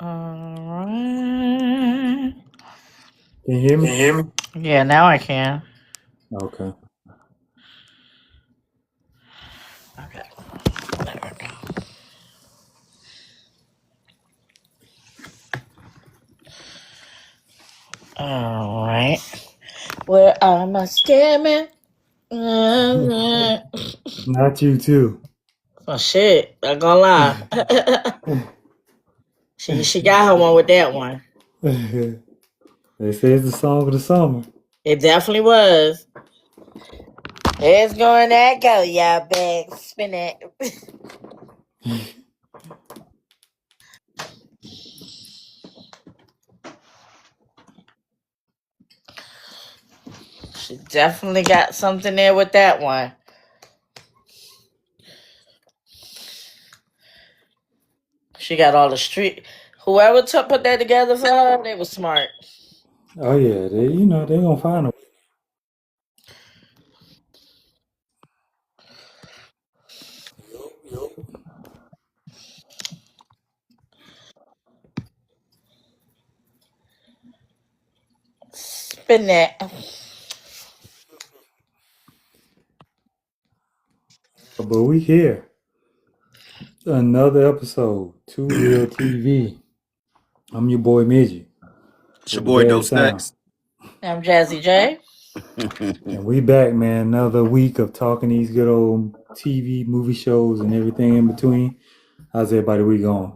Alright. Can you hear Can me? you hear me? Yeah, now I can. Okay. Okay. There we go. Alright. Where are my scamming? Not you too. Oh shit, not gonna lie. she got her one with that one. They say it's the song of the summer. It definitely was. It's going to go, y'all back. Spin it. She definitely got something there with that one. She got all the street. Whoever put that together for her, they was smart. Oh yeah, they gonna find a Spin that. but we here. Another episode. Too Real TV. I'm your boy Midgie. It's your With the boy bad Dope sound. Stacks. I'm Jazzy J. And we back, man. Another week of talking these good old TV, movie shows, and everything in between. How's everybody week going?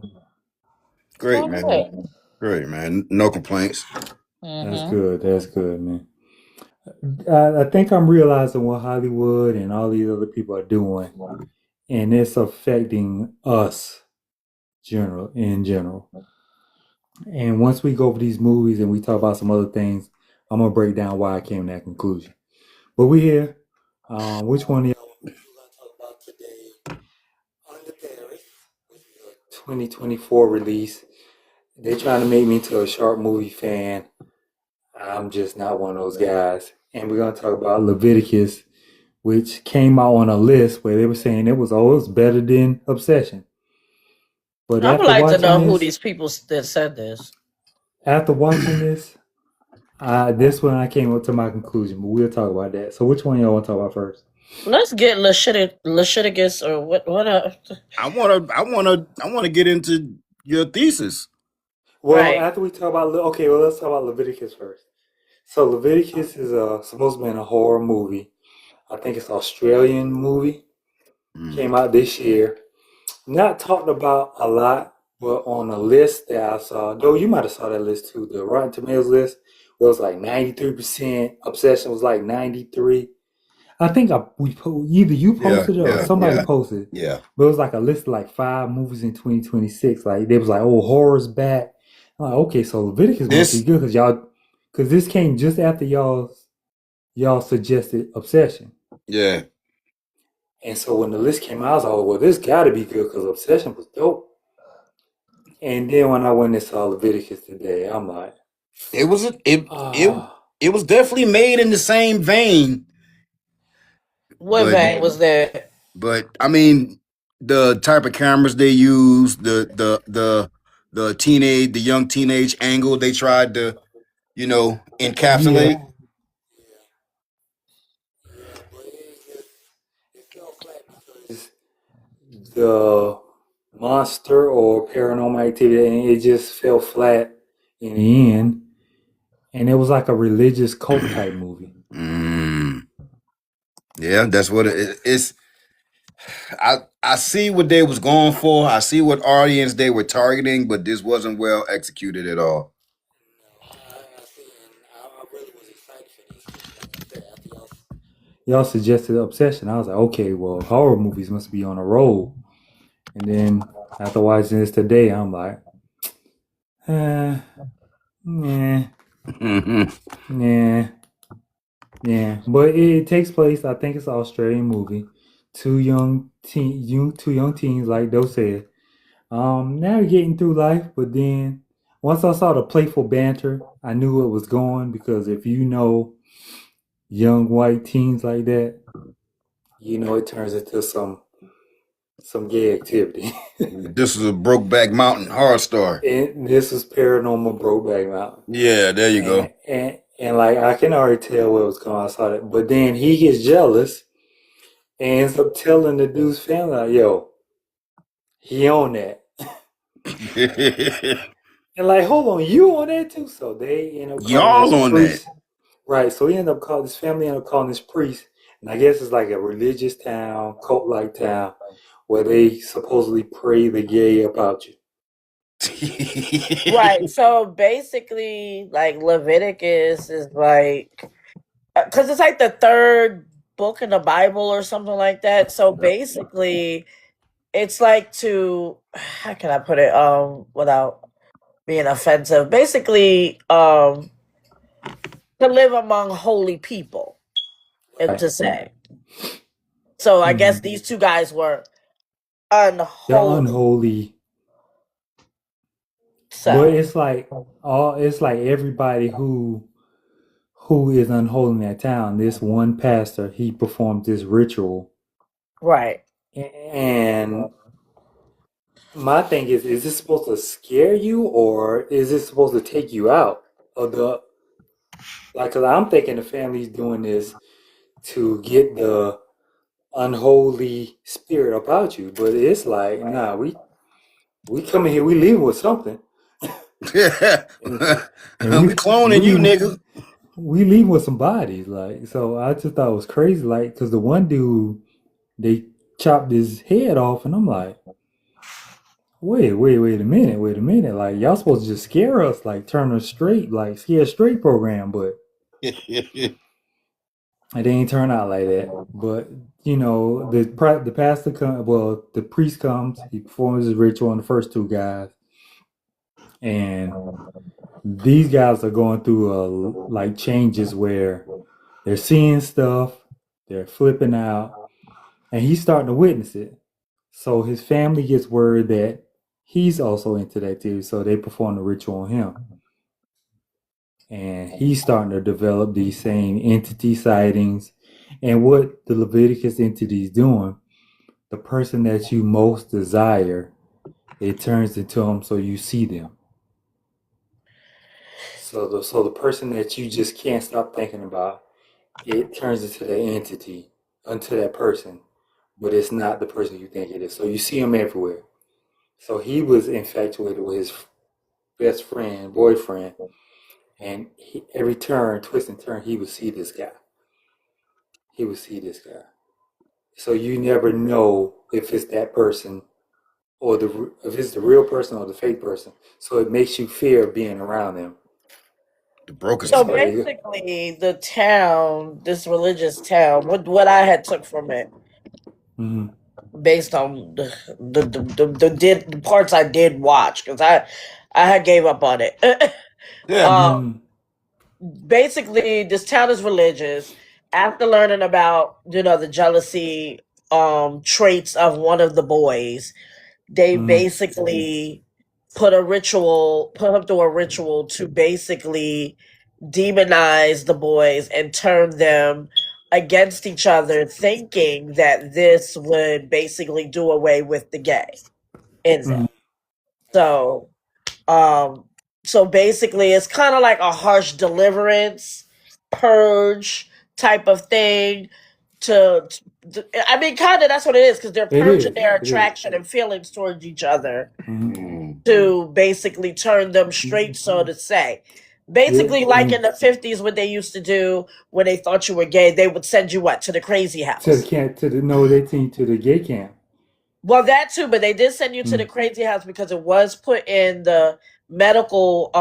It's Great, going man. great. Great, man. No complaints. That's Mm-hmm. good. That's good, man. I think I'm realizing what Hollywood and all these other people are doing, and it's affecting us in general. And once we go over these movies and we talk about some other things, I'm gonna break down why I came to that conclusion. But we here. Which one of y'all want to talk about today? Under Paris, which is a 2024 release. They're trying to make me into a sharp movie fan. I'm just not one of those guys. And we're gonna talk about Leviticus, which came out on a list where they were saying it was better than Obsession. But I would like to know who these people that said this. after watching this one I came up to my conclusion. But we'll talk about that. So which one y'all want to talk about first? Let's get Leviticus or what I wanna get into your thesis. Well, right. after we talk about let's talk about Leviticus first. So Leviticus is supposed to be a horror movie. I think it's an Australian movie. Came out this year. Not talked about a lot, but on a list that I saw, though you might have saw that list too, the Rotten Tomatoes list, where it was like 93%, Obsession was like 93. I think either you Yeah, posted it or yeah, somebody yeah, posted it. yeah. But it was like a list of like 5 movies in 2026. Like they was like, oh, horror's back. I'm like, okay, so Leviticus must be This, good because this came just after y'all suggested Obsession. yeah. And so when the list came out, I was like, oh, well, this got to be good because Obsession was dope. And then when I went and saw Leviticus today, I'm like, It was it ah, it was definitely made in the same vein, What but vein was that? I mean the type of cameras they use, the young teenage angle they tried to, yeah, encapsulate. yeah, but it fell flat because the monster or paranormal activity, and it just fell flat in the end. And it was like a religious cult type movie. Mm, yeah, that's what it is. I see what they was going for. I see what audience they were targeting, but this wasn't well executed at all. I see, and I really was excited for this. Like I said, after y'all suggested Obsession, I was like, okay, well, horror movies must be on a roll. And then after watching this today, I'm like, eh, nah, nah, yeah. But it takes place. I think it's an Australian movie. Two young teens, like they'll say, navigating through life. But then once I saw the playful banter, I knew it was going because if you know young white teens like that, you know it turns into some some gay activity. This is a Brokeback Mountain horror story. And this is Paranormal Brokeback Mountain. Yeah, there you go. And like I can already tell what was going on. I saw that. But then he gets jealous and ends up telling the dude's family, like, yo, he on that. And like, hold on, you on that too? So they end up calling Y'all this on priest. that. Right. So his family ended up calling this priest. And I guess it's like a religious town, cult-like town, where they supposedly pray the gay about you. Right. So basically, like Leviticus is like, because it's like the third book in the Bible or something like that. So basically, it's like to, how can I put it without being offensive? Basically, to live among holy people, Right. to say. So I guess Mhm. these two guys were They're unholy. unholy. But it's like everybody who is unholy in that town. This one pastor, he performed this ritual. Right. And my thing is this supposed to scare you or is this supposed to take you out of the, like, cause I'm thinking the family's doing this to get the unholy spirit about you, but it's like, nah, we come in here, we leave with something. And we cloning you, nigga. We leave with some bodies, like, so I just thought it was crazy, like, cause the one dude, they chopped his head off, and I'm like, wait a minute, like, y'all supposed to just scare us, like, turn us straight, like, scare straight program, but it didn't turn out like that. But you know, the pastor the priest comes, he performs his ritual on the first two guys, and these guys are going through like changes where they're seeing stuff, they're flipping out, and he's starting to witness it. So his family gets word that he's also into that too, so they perform the ritual on him. And he's starting to develop these same entity sightings. And what the Leviticus entity is doing, the person that you most desire, it turns into them so you see them. So the person that you just can't stop thinking about, it turns into the entity, unto that person, but it's not the person you think it is. So you see him everywhere. So he was infatuated with his best friend, boyfriend, and every twist and turn, he would see this guy. So you never know if it's that person or if it's the real person or the fake person. So it makes you fear being around them. The brokers. So basically, the town, this religious town, what I had took from it, Mm-hmm. based on the parts I did watch, because I had gave up on it. Yeah. Basically, this town is religious. After learning about the jealousy traits of one of the boys, they basically put him through a ritual to basically demonize the boys and turn them against each other, thinking that this would basically do away with the gay in them. So, so basically, it's kind of like a harsh deliverance, purge type of thing. I mean, kind of that's what it is, because they're purging their attraction and feelings towards each other to basically turn them straight, so to say. Basically, like in the 50s, what they used to do when they thought you were gay, they would send you what, to the crazy house? They sent you to the gay camp. Well, that too, but they did send you to the crazy house because it was put in the medical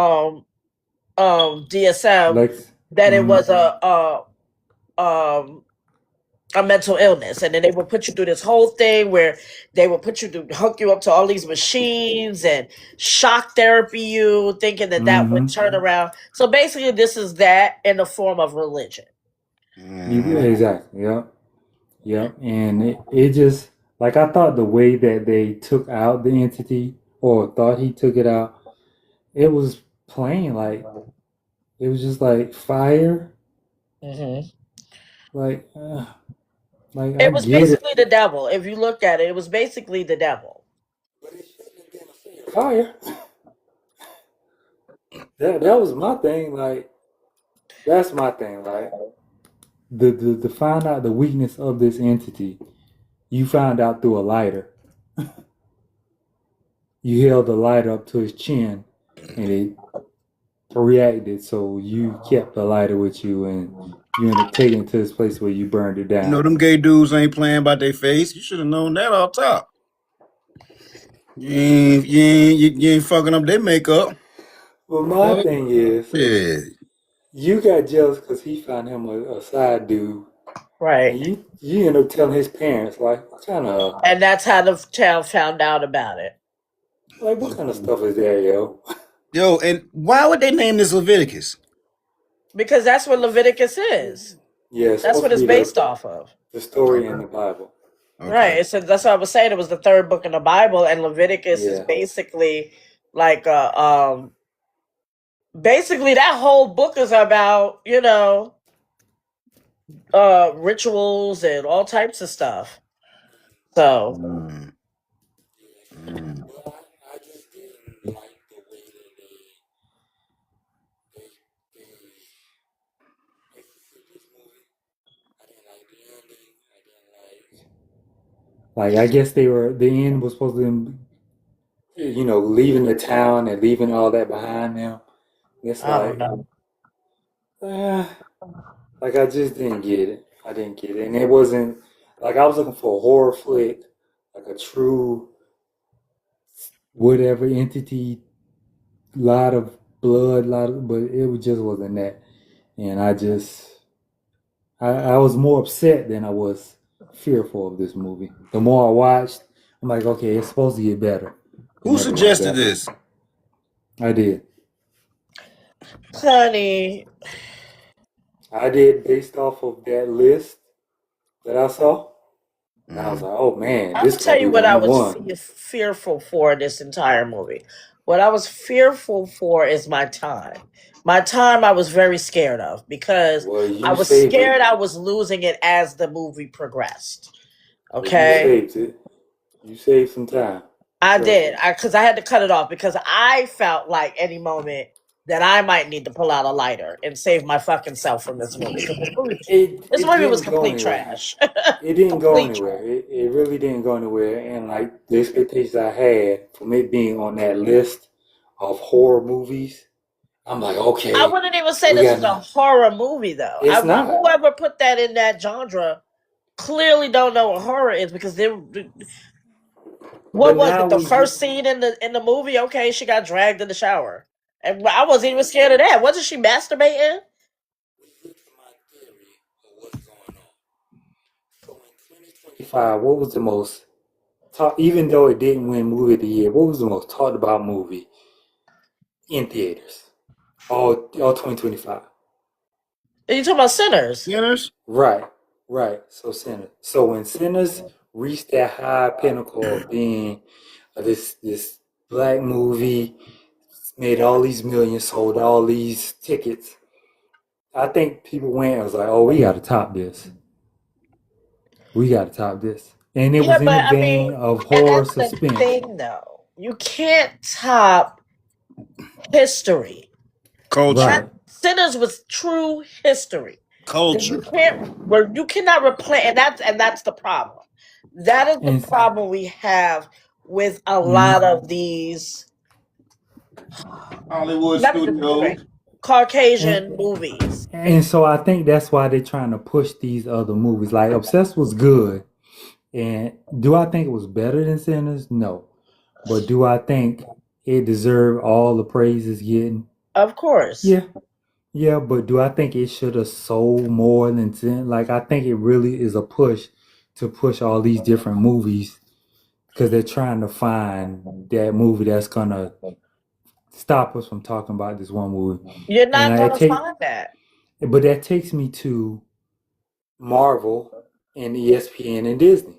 DSM that it was a mental illness, and then they would put you through this whole thing where they would hook you up to all these machines and shock therapy you, thinking that would turn around. So basically, this is that in the form of religion. Exactly. Yep. And it just, like, I thought the way that they took out the entity, or thought he took it out, it was plain, like, it was just like fire. Mm-hmm. Like, Like I It was get it. basically the devil. If you look at it, it was basically the devil. Fire. That was my thing. Like that's my thing. Like the to find out the weakness of this entity, you found out through a lighter. You held the lighter up to his chin, and it reacted. So you kept the lighter with you, and you ended up taking it to this place where you burned it You know, down. them gay dudes ain't playing by their face. You should have known that off top. You ain't fucking up their makeup. Well, my thing is, Yeah. you got jealous because he found him a side dude, and Right. you end up telling his parents what kind of And that's how the town found out about it. stuff is that, yo? Yo, and why would they name this Leviticus? Because that's what Leviticus is. Yeah, it's That's supposed what to it's be based off of. the story in Okay. the Bible. Right. Okay. It's that's what I was saying. It was the third book in the Bible, and Leviticus is Yeah. basically like basically that whole book is about, rituals and all types of stuff. So Mm. Mm. I just didn't like the way that they executed this movie. I didn't like the ending. I didn't like. I guess the end was supposed to leaving the town and leaving all that behind them. It's I don't know. eh, I just didn't get it. I didn't get it, and it wasn't like I was looking for a horror flick, like a true whatever entity, lot of blood, but it just wasn't that. And I was more upset than I was fearful of this movie. The more I watched, I'm like, okay, it's supposed to get better. It Who never got suggested better. this? I did. Honey, I did based off of that list that I saw. And I was Mm. like, oh man, I'm this gonna is tell gonna be you what I one and was one. fearful for in this entire movie. What I was fearful for is my time. My time I was very scared of because Well, I you was saved scared it. I was losing it as the movie progressed. But you Okay? saved it. You saved some time. I Trust did. me. Because I had to cut it off because I felt like any moment that I might need to pull out a lighter and save my fucking self from this movie. Because this It movie was didn't go complete anywhere. trash. It didn't go Complete trash. anywhere. It really didn't go anywhere. And like the expectations I had from it being on that list of horror movies, I'm like, I okay, wouldn't even say we this is a got. horror movie, though. It's not. Whoever put that in that genre clearly don't know what horror is because they. What But was now it? The we get. first scene in the movie? Okay, she got dragged in the shower, and I wasn't even scared of that. Wasn't she masturbating? What was the most talk? Even though it didn't win movie of the year, what was the most talked about movie in theaters? All 2025. Are you talking about Sinners? Sinners? Right, right. So Sinners. So when Sinners reached that high pinnacle of being this black movie, made all these millions, sold all these tickets. I think people went and was like, "Oh, we got to top this. We got to top this." And it Yeah, was in but the I mean, vein of and horror that's the suspense. thing, though. You can't top history. Culture. Right. Sinners was true history. You Culture. can't, where you cannot replace, and that's the problem. That is the And problem we have with a lot mm, of these. Hollywood Let me just be straight. Studios. Caucasian and movies. and so I think that's why they're trying to push these other movies. Like Obsessed was good, and do I think it was better than Sinners? No, but do I think it deserved all the praise it's getting? Of course. Yeah, yeah. But do I think it should have sold more than Sin? Like I think it really is a push to push all these different movies because they're trying to find that movie that's gonna stop us from talking about this one movie. You're And not gonna find that. but that takes me to Marvel and ESPN and Disney.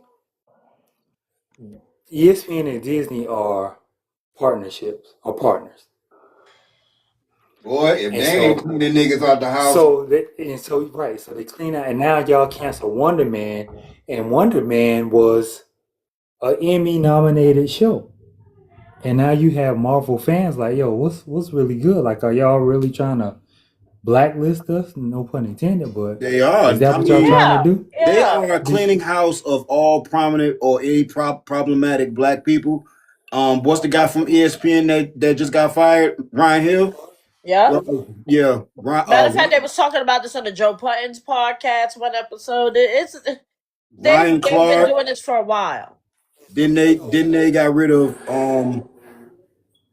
ESPN and Disney are partnerships or partners. Boy, if And they ain't so, cleaning niggas out the house, so they clean out, and now y'all cancel Wonder Man, and Wonder Man was an Emmy nominated show. And now you have Marvel fans like, yo, what's really good? Like, are y'all really trying to blacklist us? No pun intended, but they are. is that I what y'all mean, trying to Yeah, do? they yeah. are a cleaning house of all prominent or any problematic black people. What's the guy from ESPN that just got fired? Ryan Hill. Yeah. Yeah, Matter of fact, they was talking about this on the Joe Putton's podcast one episode. Ryan They've been Clark. doing this for a while. Then they got rid of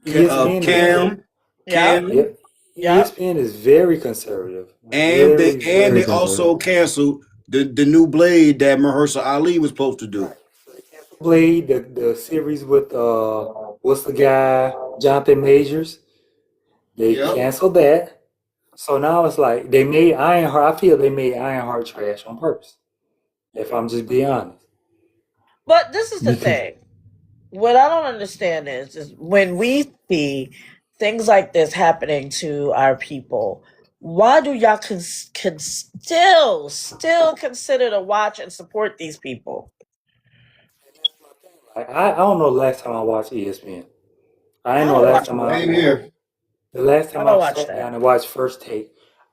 ESPN is Cam Yeah, Cam, Yep. yeah. ESPN is very conservative. and they Very, and very they also conservative. canceled the new Blade that Mahershala Ali was supposed to do. Blade, the series with what's the guy? Jonathan Majors. They Yep. canceled that. So now it's like they made Ironheart. I feel they made Ironheart trash on purpose. If I'm just being honest. But this is the Because thing. What I don't understand is when we see things like this happening to our people, why do y'all can still consider to watch and support these people? I don't know the last time I watched ESPN. I I ain't know don't the last watch time none of Same that. here. the last I time don't I watch sat that. down and watched First Take.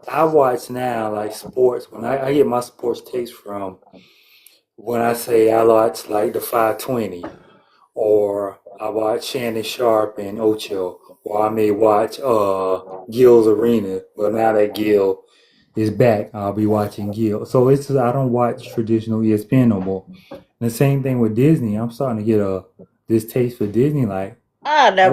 I watch now like sports when I get my sports takes from when I say I watch like the 520 or I watch Shannon Sharp and Ocho, or I may watch Gil's Arena. But now that Gil is back, I'll be watching Gil. So it's just, I don't watch traditional ESPN no more. And the same thing with Disney. I'm starting to get a distaste for Disney. Like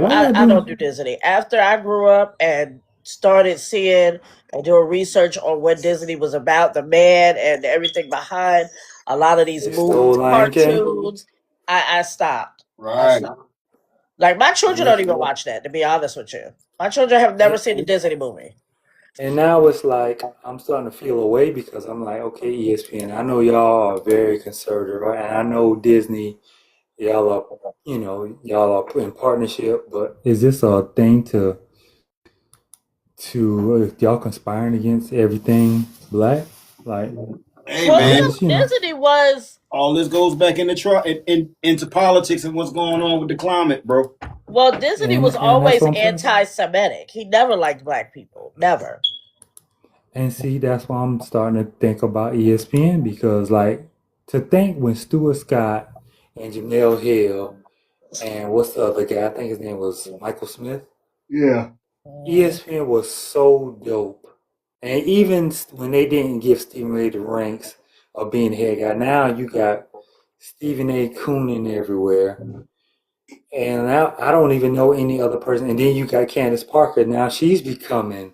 why y'all I don't do do? Disney. After I grew up and started seeing and doing research on what Disney was about, the man and everything behind a lot of these They stole movies, Lion King. cartoons, I stopped. I Right. stopped. Like my children And, don't even watch that, to be honest with you. My children have never and, seen a Disney movie. and now it's like I'm starting to feel away because I'm like, okay, ESPN. I know y'all are very conservative, right? And I know Disney. Y'all are, y'all are in partnership. But is this a thing to y'all conspiring against everything black? Like Hey Well, I'm man, just, Disney was all this goes back into politics and what's going on with the climate, bro. Disney was and that's always what I'm saying. anti-Semitic. He never liked black people, never. And see, that's why I'm starting to think about ESPN because, like, to think when Stuart Scott and Jamel Hill and what's the other guy? I think his name was Michael Smith. Yeah. Mhm. ESPN was so dope. And even when they didn't give Stephen A. the ranks of being the head guy, now you got Stephen A. Coonan everywhere. And now I don't even know any other person. And then you got Candace Parker. Now she's becoming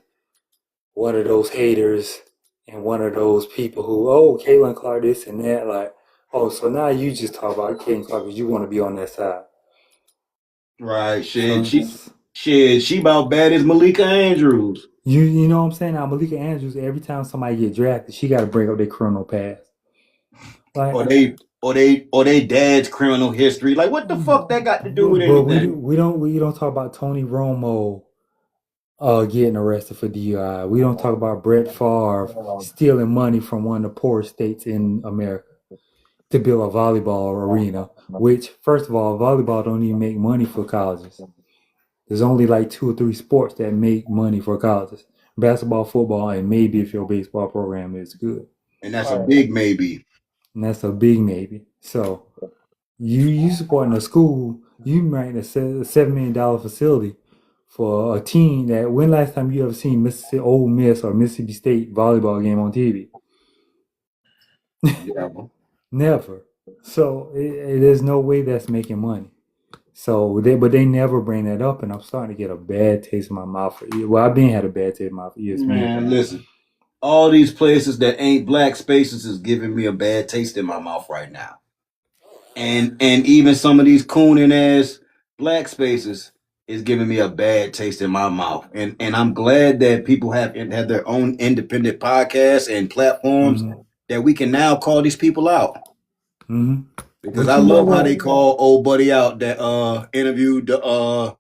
one of those haters and one of those people who, oh, Caitlin Clark this and that. Like, oh, so now you just talk about Caitlin Clark because you want to be on that side. Right. So She about bad as Malika Andrews. you know what I'm saying? Now Malika Andrews, every time somebody get drafted, she got to bring up their criminal past. Like, Or they dad's criminal history. Like what the fuck that got to do with but anything? we don't talk about Tony Romo getting arrested for DUI. We don't talk about Brett Favre stealing money from one of the poorest states in America to build a volleyball arena. Which, first of all, volleyball don't even make money for colleges. There's only like 2 or 3 sports that make money for colleges: basketball, football, and maybe if your baseball program is good. And that's a Right. big maybe. And that's a big maybe. So you supporting a school, you might a $7 million facility for a team that when last time you ever seen Mississippi Ole Miss or Mississippi State volleyball game on TV? Yeah. Never. So there's no way that's making money. So but they never bring that up, and I'm starting to get a bad taste in my mouth. Well, I've been had a bad taste in my mouth for ESPN. Man, listen. All these places that ain't black spaces is giving me a bad taste in my mouth right now. And even some of these cooning ass black spaces is giving me a bad taste in my mouth. And I'm glad that people have their own independent podcasts and platforms Mm-hmm. that we can now call these people out. Mm-hmm. Because But I you know love how they what? call old buddy out that interviewed the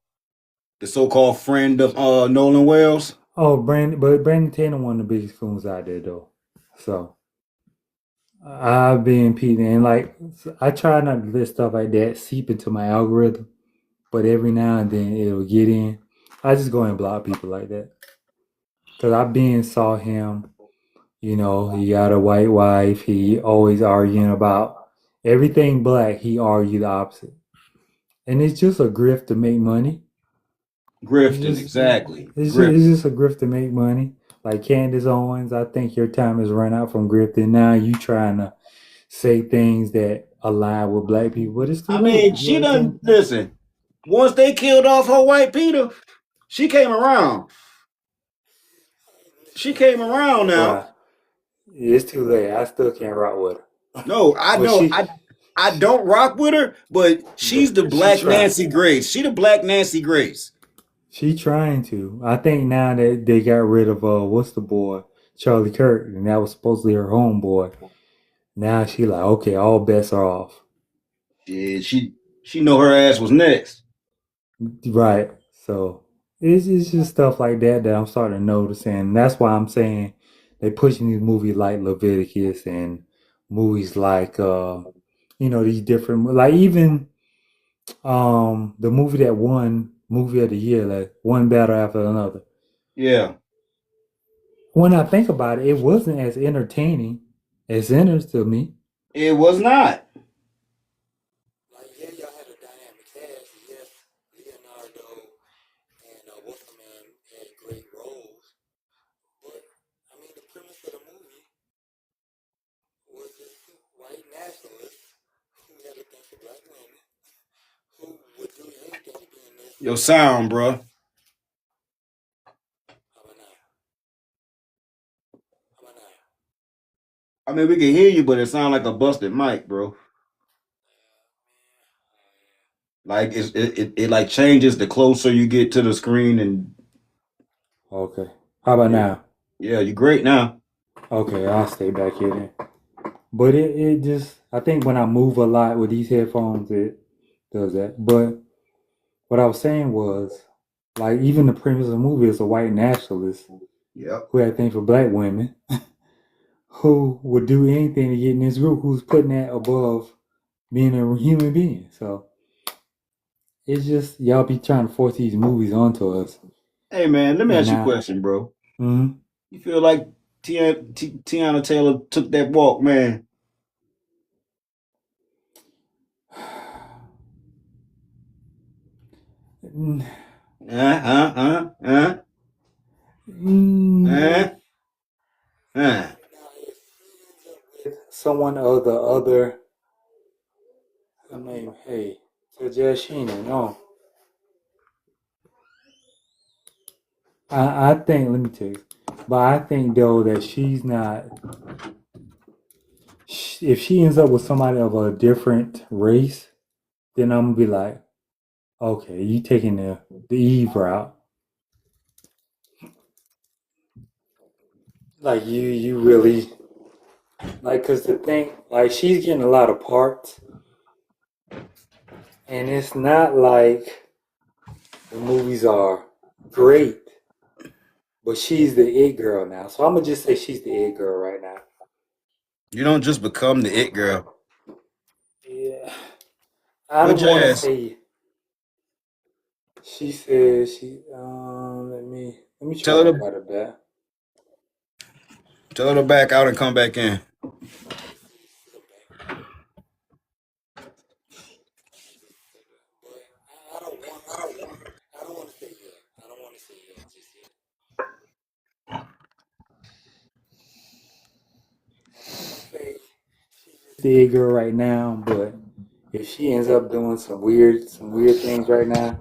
so called friend of Nolan Wells. Oh, Brandon Tatum, one of the biggest coons out there though. So I've been Pete, and like I try not to let stuff like that seep into my algorithm, but every now and then it'll get in. I just go and block people like that because I've been saw him. You know, he got a white wife. He always arguing about everything black. He argued the opposite, and it's just a grift to make money. It's Grifting, just exactly. it's just, it's Grifting. just a grift to make money. Like Candace Owens, I think your time has run out from grifting. Now you trying to say things that align with black people, but it's too I late. mean, You she understand? done listen. Once they killed off her white Peter, she came around. She came around now. Well, it's too late. I still can't rock with her. No, I But know. I don't rock with her, but but she's the she black tried. Nancy Grace. She the black Nancy Grace. She trying to. I think now that they got rid of what's the boy? Charlie Kirk, and that was supposedly her homeboy. Now she like, okay, all bets are off. Yeah, she know her ass was next. Right. So it's just stuff like that that I'm starting to notice, and that's why I'm saying they pushing these movies like Leviticus and movies like these different like even the movie that won movie of the year, like one battle after another. Yeah, When I think about it, it wasn't as entertaining as Sinners to me. it was not. Like, yeah, y'all had a dynamic cast. Yes, Leonardo and what's the man had great roles. But I mean, the premise of the movie was this white nationalist who had a thing for black women, who would do anything to be in this. Your sound, bro. How about now? How about now? I mean, we can hear you, but it sounds like a busted mic, bro. Like it like changes the closer you get to the screen, and Okay. How about yeah, now? yeah, you're great now. Okay, I'll stay back here then. But it just, I think when I move a lot with these headphones, it does that. But what I was saying was, like, even the premise of the movie is a white nationalist Yep. who had things for black women, who would do anything to get in this group, who's putting that above being a human being. So it's just, y'all be trying to force these movies onto us. Hey man, let me And ask you a now, question, bro. mm, You feel like Tiana Taylor took that walk, man? mm, Uh, mm, uh, uh. someone of the other, her name, hey, Tajashina, no. I think, let me tell you, but I think though that she's not, if she ends up with somebody of a different race, then I'm gonna be like, okay, you taking the Eve route. Like you really, like, cause the thing, like she's getting a lot of parts, and it's not like the movies are great, but she's the it girl now. So I'm gonna just say she's the it girl right now. You don't just become the it girl. Yeah, I Good don't want to jazz. say. She says she. Let me try Tell to her to invite her back. tell her to back out and come back in. I don't want. I don't want to say yet. I don't want to say yet just yet. I'm gonna say she's just the it girl right now, but if she ends up doing some weird things right now,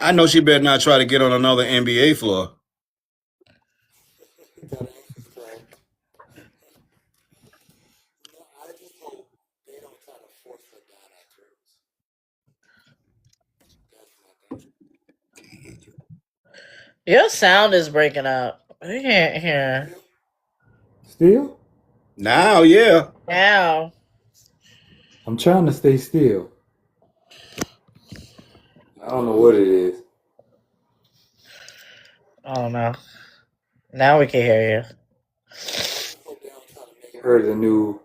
I know she better not try to get on another NBA floor. tell the Angels crack. No, I just hope they don't try to force her down our throats. That's my thing. Your sound is breaking up. We can't hear. Still, Now, yeah. Now. I'm trying to stay still. I don't know what it is. Oh no. Now we can hear Her the new,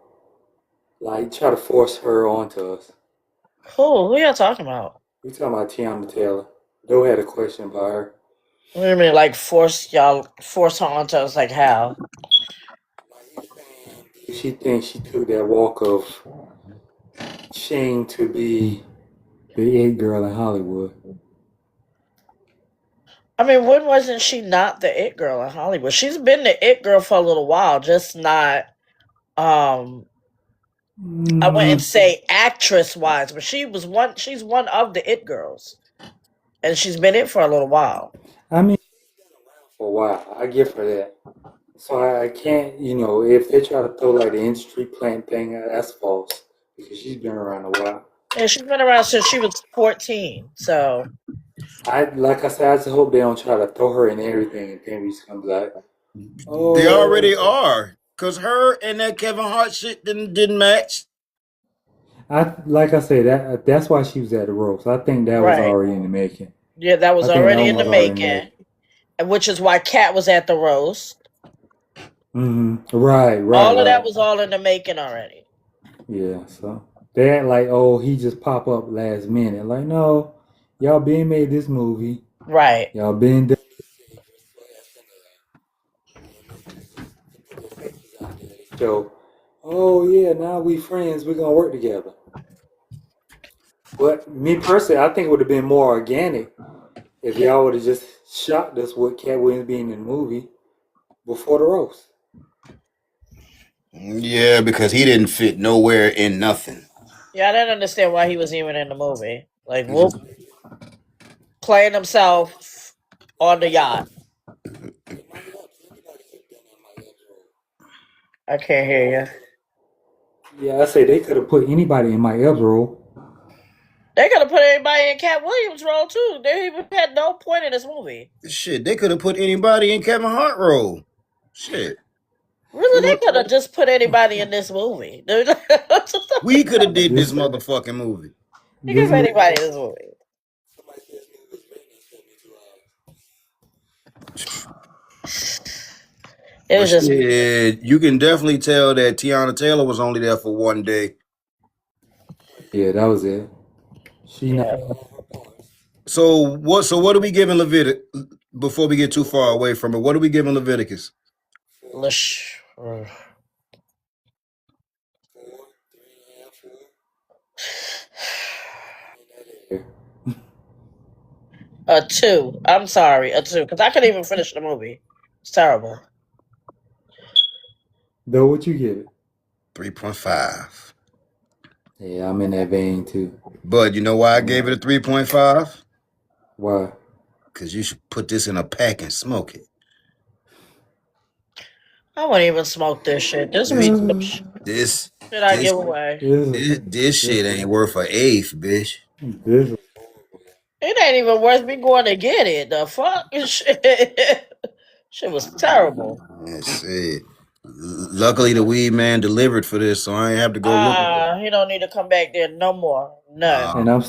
like, try to force her onto us. you. Who y'all talking about? We talking about Tiana Taylor. Doe had a question about her. What do you mean, like force her onto us? Like how? She thinks she took that walk of shame to be the it girl in Hollywood. I mean, when wasn't she not the it girl in Hollywood? She's been the it girl for a little while, just not. I wouldn't say actress wise, but she's one of the it girls. And she's been it for a little while. I mean, for a while, I give her that. So I can't, if they try to throw like the industry plant thing, that's false because she's been around a while. And she's been around since she was 14. So Like I said, I just hope they don't try to throw her in everything and then we just come like, oh, They already are. Cause her and that Kevin Hart shit didn't match. Like I said, that's why she was at the roast. I think that was Right. already in the making. Yeah, that was I think already that in the was already in the making. And which is why Kat was at the roast. Right. All of that was all in the making already. Yeah, so they act like, oh, he just pop up last minute. Like, no, y'all been made this movie. Right. Y'all been done. So, oh yeah, now we friends. We're gonna work together. But me personally, I think it would have been more organic if y'all would have just shocked us with Cat Williams being in the movie before the roast. Yeah, because he didn't fit nowhere in nothing. Yeah, I didn't understand why he was even in the movie. Like, Whoop playing himself on the yacht. I can't hear you. Yeah, I say they could have put anybody in Mike Epps' role. They could have put anybody in Cat Williams' role too. They even had no point in this movie. Shit, they could have put anybody in Kevin Hart role. Shit. Really, they could have just put anybody in this movie. We could have did this motherfucking movie. You can put anybody in this movie. It was just you can definitely tell that Tiana Taylor was only there for one day. Yeah, that was it. So what are we giving Leviticus before we get too far away from it? What are we giving Leviticus? A 2. I'm sorry, a 2, because I couldn't even finish the movie. It's terrible. Though, what you give it? 3.5. Yeah, I'm in that vein too. But you know why I gave it a 3.5? Why? Because you should put this in a pack and smoke it. I wouldn't even smoke this shit. This shit I give away. This shit ain't worth an eighth, bitch. It ain't even worth me going to get it. The fuck? Shit was terrible. Let's see. Luckily, the weed man delivered for this, so I ain't have to go look. He don't need to come back there no more. No. And I'm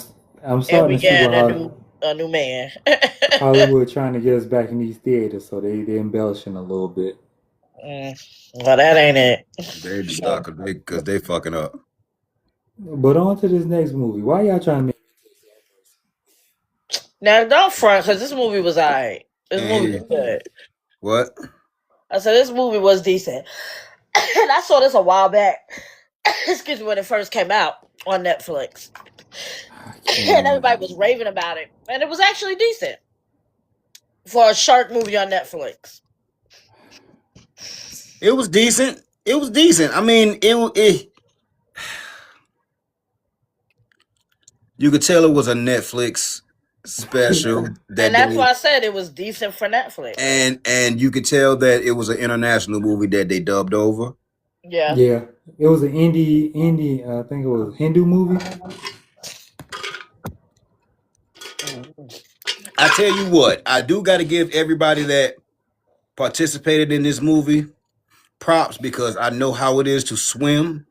starting to see a new man. Hollywood trying to get us back in these theaters, so they embellishing a little bit. Well, that ain't it. They stuck because they fucking up. But on to this next movie. Why y'all trying to make? Now don't front, because this movie was alright. This movie was good. What? I said this movie was decent. And I saw this a while back. Excuse me, when it first came out on Netflix. And everybody was raving about it. And it was actually decent. For a shark movie on Netflix. It was decent. It was decent. I mean, it you could tell it was a Netflix special. And that's why I said it was decent for Netflix. And you could tell that it was an international movie that they dubbed over. Yeah. Yeah. It was an indie, I think it was a Hindu movie. I tell you what, I do got to give everybody that participated in this movie props because I know how it is to swim.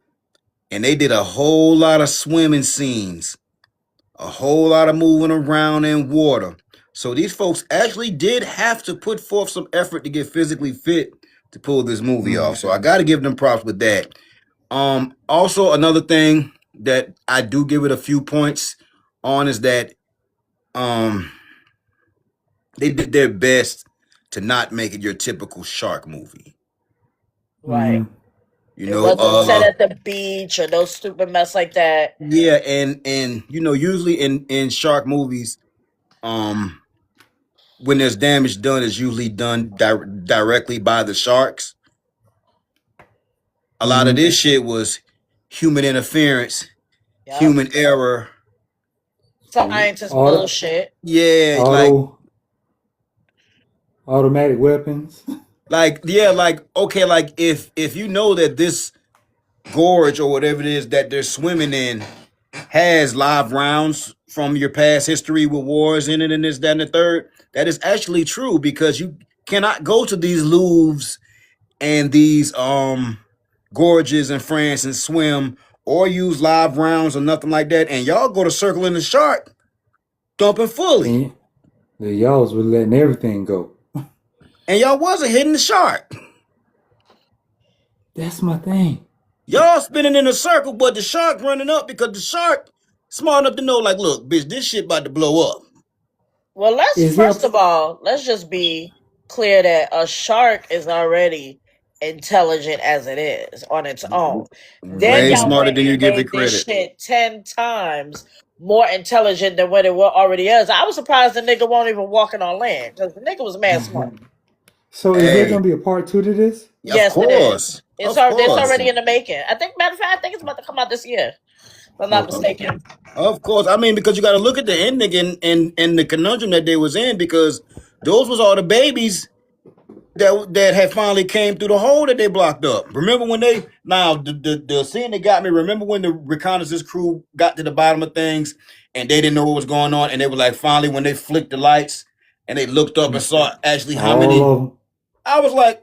And they did a whole lot of swimming scenes, a whole lot of moving around in water, So these folks actually did have to put forth some effort to get physically fit to pull this movie off. So I got to give them props with that. Also another thing that I do give it a few points on is that they did their best to not make it your typical shark movie. Right. Mhm. You It know, wasn't set at the beach or no stupid mess like that. yeah, and you know, usually in shark movies, when there's damage done, it's usually done directly by the sharks. A lot of this shit was human interference, Yep. human error. Scientist Auto- bullshit. Yeah, like automatic weapons. like okay, like if you know that this gorge or whatever it is that they're swimming in has live rounds from your past history with wars in it and this, that, and the third, that is actually true because you cannot go to these Louvres and these gorges in France and swim or use live rounds or nothing like that. And y'all go to circling the shark, dumping fully. And y'all was letting everything go. And y'all wasn't hitting the shark. That's my thing. Y'all spinning in a circle, but the shark running up because the shark smart enough to know, like, look, bitch, this shit about to blow up. Well, first of all, let's just be clear that a shark is already intelligent as it is on its own. Then Way y'all smarter went than you and give it made this credit. shit 10 times more intelligent than what it already is. I was surprised the nigga won't even walking on land because the nigga was mad smart. So is Hey. there gonna be a part 2 to this? Yes, Of it course. is. It's Of course. already in the making. Matter of fact, I think it's about to come out this year. If I'm not mistaken. Of course. I mean, because you got to look at the ending and the conundrum that they was in, because those was all the babies that had finally came through the hole that they blocked up. Remember when the scene that got me, remember when the reconnaissance crew got to the bottom of things and they didn't know what was going on, and they were like, finally when they flicked the lights and they looked up and saw actually how many. All of them. I was like,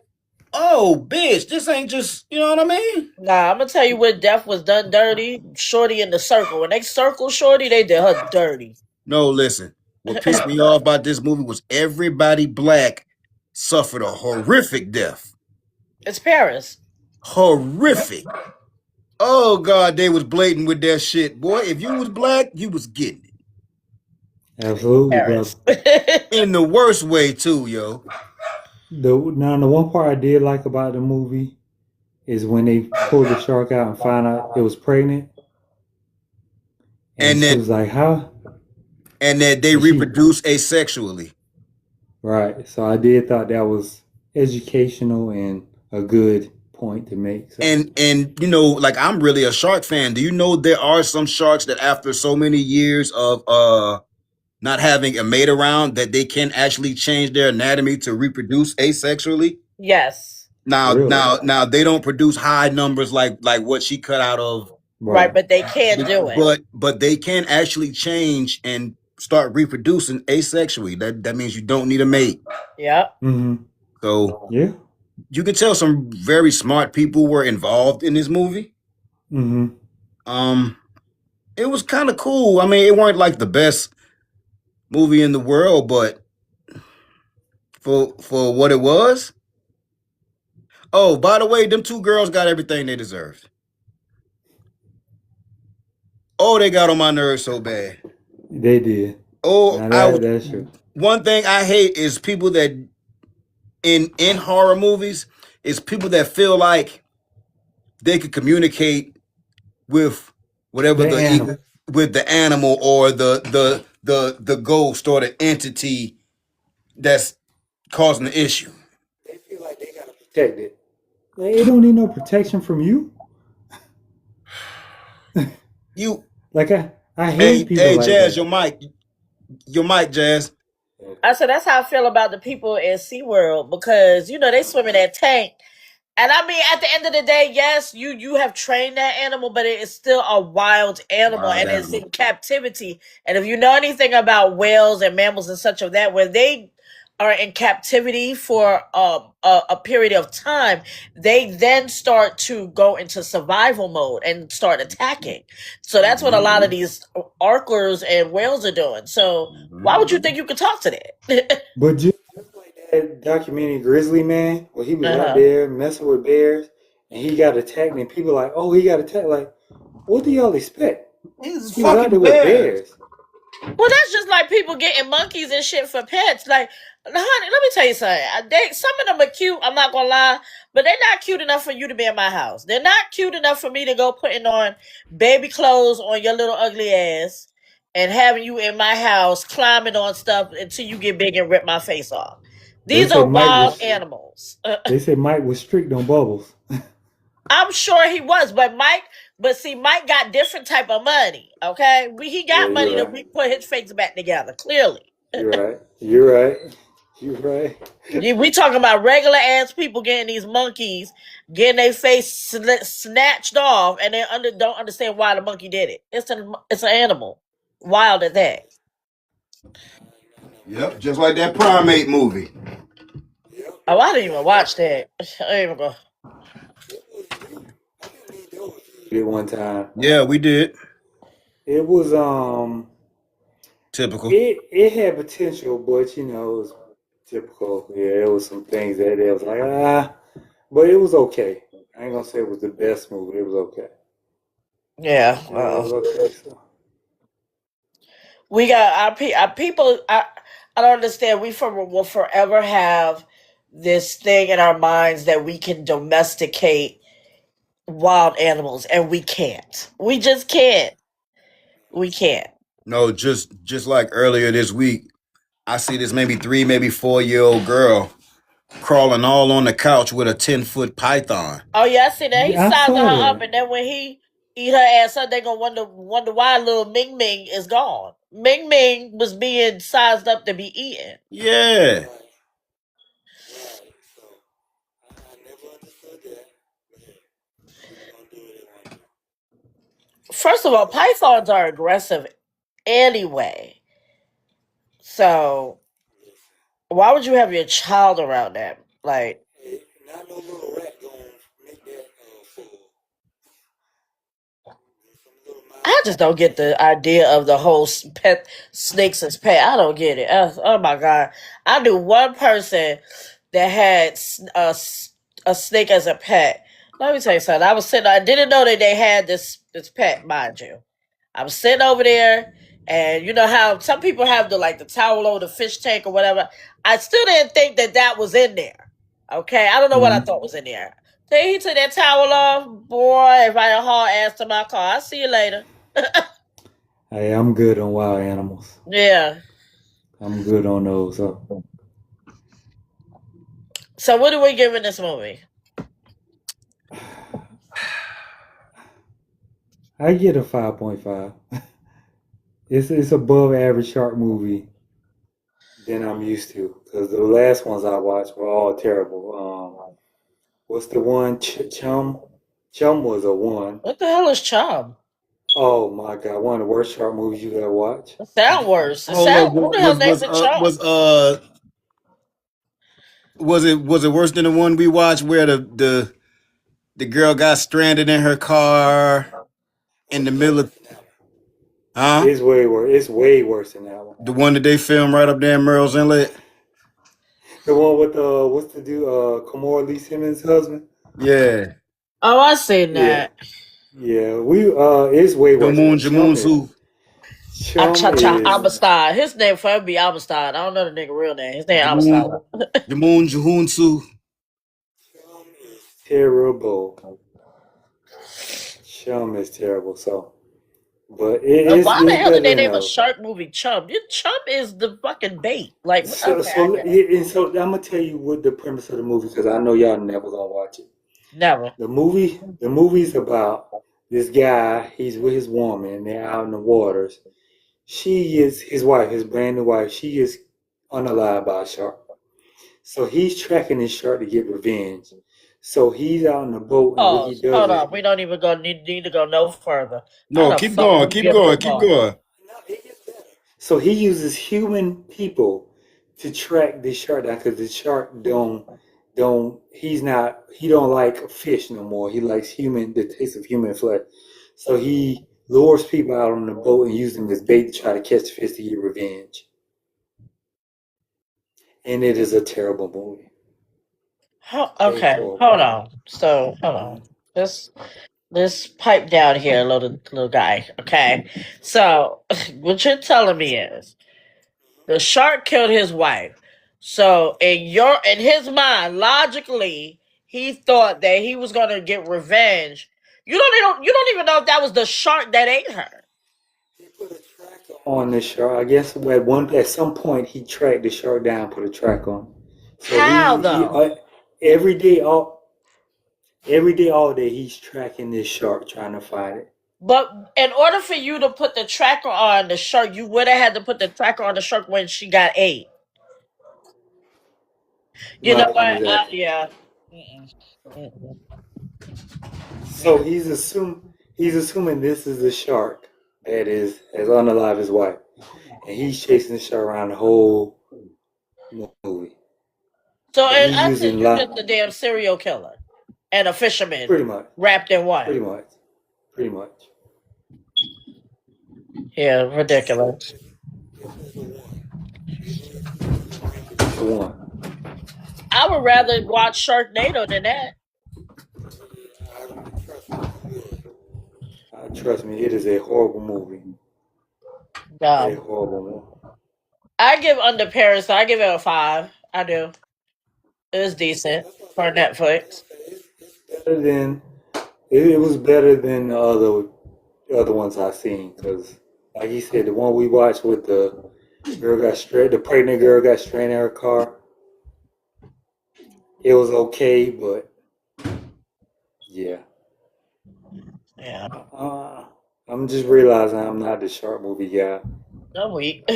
oh, bitch, this ain't just, you know what I mean? Nah, I'm gonna tell you what death was done dirty. Shorty in the circle. When they circled Shorty, they did her dirty. No, listen. What pissed me off about this movie was everybody black suffered a horrific death. It's Paris. Horrific. Oh God, they was blatant with that shit. Boy, if you was black, you was getting it. Absolutely, Paris. brother. In the worst way too, yo. The one part I did like about the movie is when they pulled the shark out and found out it was pregnant. And she was like, how? And that they reproduce asexually. Right. So I did thought that was educational and a good point to make. So. And you know, like, I'm really a shark fan. Do you know there are some sharks that after so many years of not having a mate around that they can actually change their anatomy to reproduce asexually? Yes. Now, Really? now they don't produce high numbers like what she cut out of. Right, but they can do it. But they can actually change and start reproducing asexually. That means you don't need a mate. Yep. Mm-hmm. So yeah, you can tell some very smart people were involved in this movie. Mm-hmm. It was kind of cool. I mean, it weren't like the best movie in the world, but for what it was. Oh, by the way, them two girls got everything they deserved. Oh, they got on my nerves so bad. They did. Oh, that's true. One thing I hate is people that in horror movies is people that feel like they could communicate with whatever with the animal or the ghost or the entity that's causing the issue. They feel like they gotta protect it. They don't need no protection from you. You like I hate people. Hey, like Jazz, that. your mic, Jazz. I said that's how I feel about the people in SeaWorld because they swim in that tank. And I mean, at the end of the day, yes, you have trained that animal, but it is still a wild animal and it's in captivity. And if you know anything about whales and mammals and such of that, when they are in captivity for a period of time, they then start to go into survival mode and start attacking. So that's what a lot of these orcas and whales are doing. So why would you think you could talk to that? But just like that documentary Grizzly Man, where he was out Uh-huh. there messing with bears and he got attacked, and people like, oh, he got attacked. Like, what do y'all expect? These He was out there fucking with bears. bears. Well, that's just like people getting monkeys and shit for pets. Like, honey, let me tell you something. Some of them are cute. I'm not gonna lie, but they're not cute enough for you to be in my house. They're not cute enough for me to go putting on baby clothes on your little ugly ass and having you in my house climbing on stuff until you get big and rip my face off. They These say are Mike wild was. animals. They said Mike was strict on Bubbles. I'm sure he was, but see, Mike got different type of money. Okay, he Yeah, got money you're to right. put his face back together. Clearly. You're right. You're right. You're right. We talking about regular ass people getting these monkeys, getting their face snatched off, and they don't understand why the monkey did it. It's an animal, wild at that. Yep, just like that primate movie. Oh, I didn't even watch that. I didn't even go. Did one time. Yeah, we did. It was Typical. it had potential, but it was typical. Yeah, it was some things that it was like but it was okay. I ain't gonna say it was the best movie. It was okay. Yeah, It was okay. So. we got our people. I don't understand. Will forever have this thing in our minds that we can domesticate wild animals, and we can't. We just can't. We can't. No, just like earlier this week, I see this maybe 3, maybe 4-year-old girl crawling all on the couch with a 10-foot python. Oh yeah, I see that. He Yeah, I sizing saw her up, that. and then when he eat her ass up, they gonna wonder why little Ming Ming is gone. Ming Ming was being sized up to be eaten. Yeah. First of all, pythons are aggressive anyway. So why would you have your child around that? Like, Not no little rat gonna make that full. I just don't get the idea of the whole pet snakes as pet. I don't get it. Oh my god! I knew one person that had a snake as a pet. Let me tell you something. I was sitting. I didn't know that they had this pet, mind you. I was sitting over there, and you know how some people have the towel over the fish tank or whatever. I still didn't think that was in there. Okay, I don't know what I thought was in there. Then he took that towel off, boy. If I had haul ass to my car, I'll see you later. Hey, I'm good on wild animals. Yeah. I'm good on those. So what are we giving this movie? I get a 5.5. It's above average shark movie than I'm used to, because the last ones I watched were all terrible. What's the one? Chum? Chum was a one. What the hell is Chum? Oh my god, one of the worst shark movies you ever watched. It sound worse. Hold up, Who the hell names it Chum? was it worse than the one we watched where the girl got stranded in her car in the middle of It's way worse. It's way worse than that one. the one that they filmed right up there in Merle's Inlet? The one with what's the dude? Kimora Lee Simmons' husband. Yeah. Oh, I seen that. Yeah. It's way worse. Jamoon Chum Cha-cha is Amistad. His name forever be Amistad. I don't know the nigga real name. His name Amistad. Jamoon Jahunsu. terrible. Chum is terrible. So, but Why the hell did they better name than a shark movie Chum? Chum is the fucking bait. Like, So, okay, so, I get it. so I'm gonna tell you what the premise of the movie, because I know y'all never gonna watch it. Never. The movie's about this guy. He's with his woman, and they're out in the waters. She is his wife, his brand new wife. She is unalive by a shark. So he's tracking this shark to get revenge. So he's out on the boat, and what he does Hold is on. We don't even need to go no further. No, How the keep fuck going, would keep you ever going, go keep wrong? going. So he uses human people to track this shark down because the shark he don't like fish no more. He likes the taste of human flesh. So he lures people out on the boat and uses them as bait to try to catch the fish to get revenge. And it is a terrible movie. Okay, hold on. So hold on. This pipe down here, little guy. Okay, so what you're telling me is the shark killed his wife. So in his mind, logically, he thought that he was gonna get revenge. You don't even know if that was the shark that ate her. He put a tracker on the shark. I guess at some point he tracked the shark down, put a track on. So How though? every day, all day, he's tracking this shark, trying to find it. But in order for you to put the tracker on the shark, you would have had to put the tracker on the shark when she got ate. You know what? Exactly. Yeah. Mm-mm. Mm-mm. So he's assuming this is the shark that has unalived his wife, and he's chasing the shark around the whole movie. So And in he's essence, using you're just a damn serial killer and a fisherman pretty much, wrapped in one. pretty much. Yeah, ridiculous. The one. I would rather watch Sharknado than that. Trust me, it is a horrible movie. A horrible movie. I give Under Paris. I give it a 5. I do. It was decent for Netflix. It was better than the other ones I've seen because, like you said, the one we watched with the pregnant girl got stranded in her car. It was okay, but yeah. Yeah. I'm just realizing I'm not the shark movie guy. No week.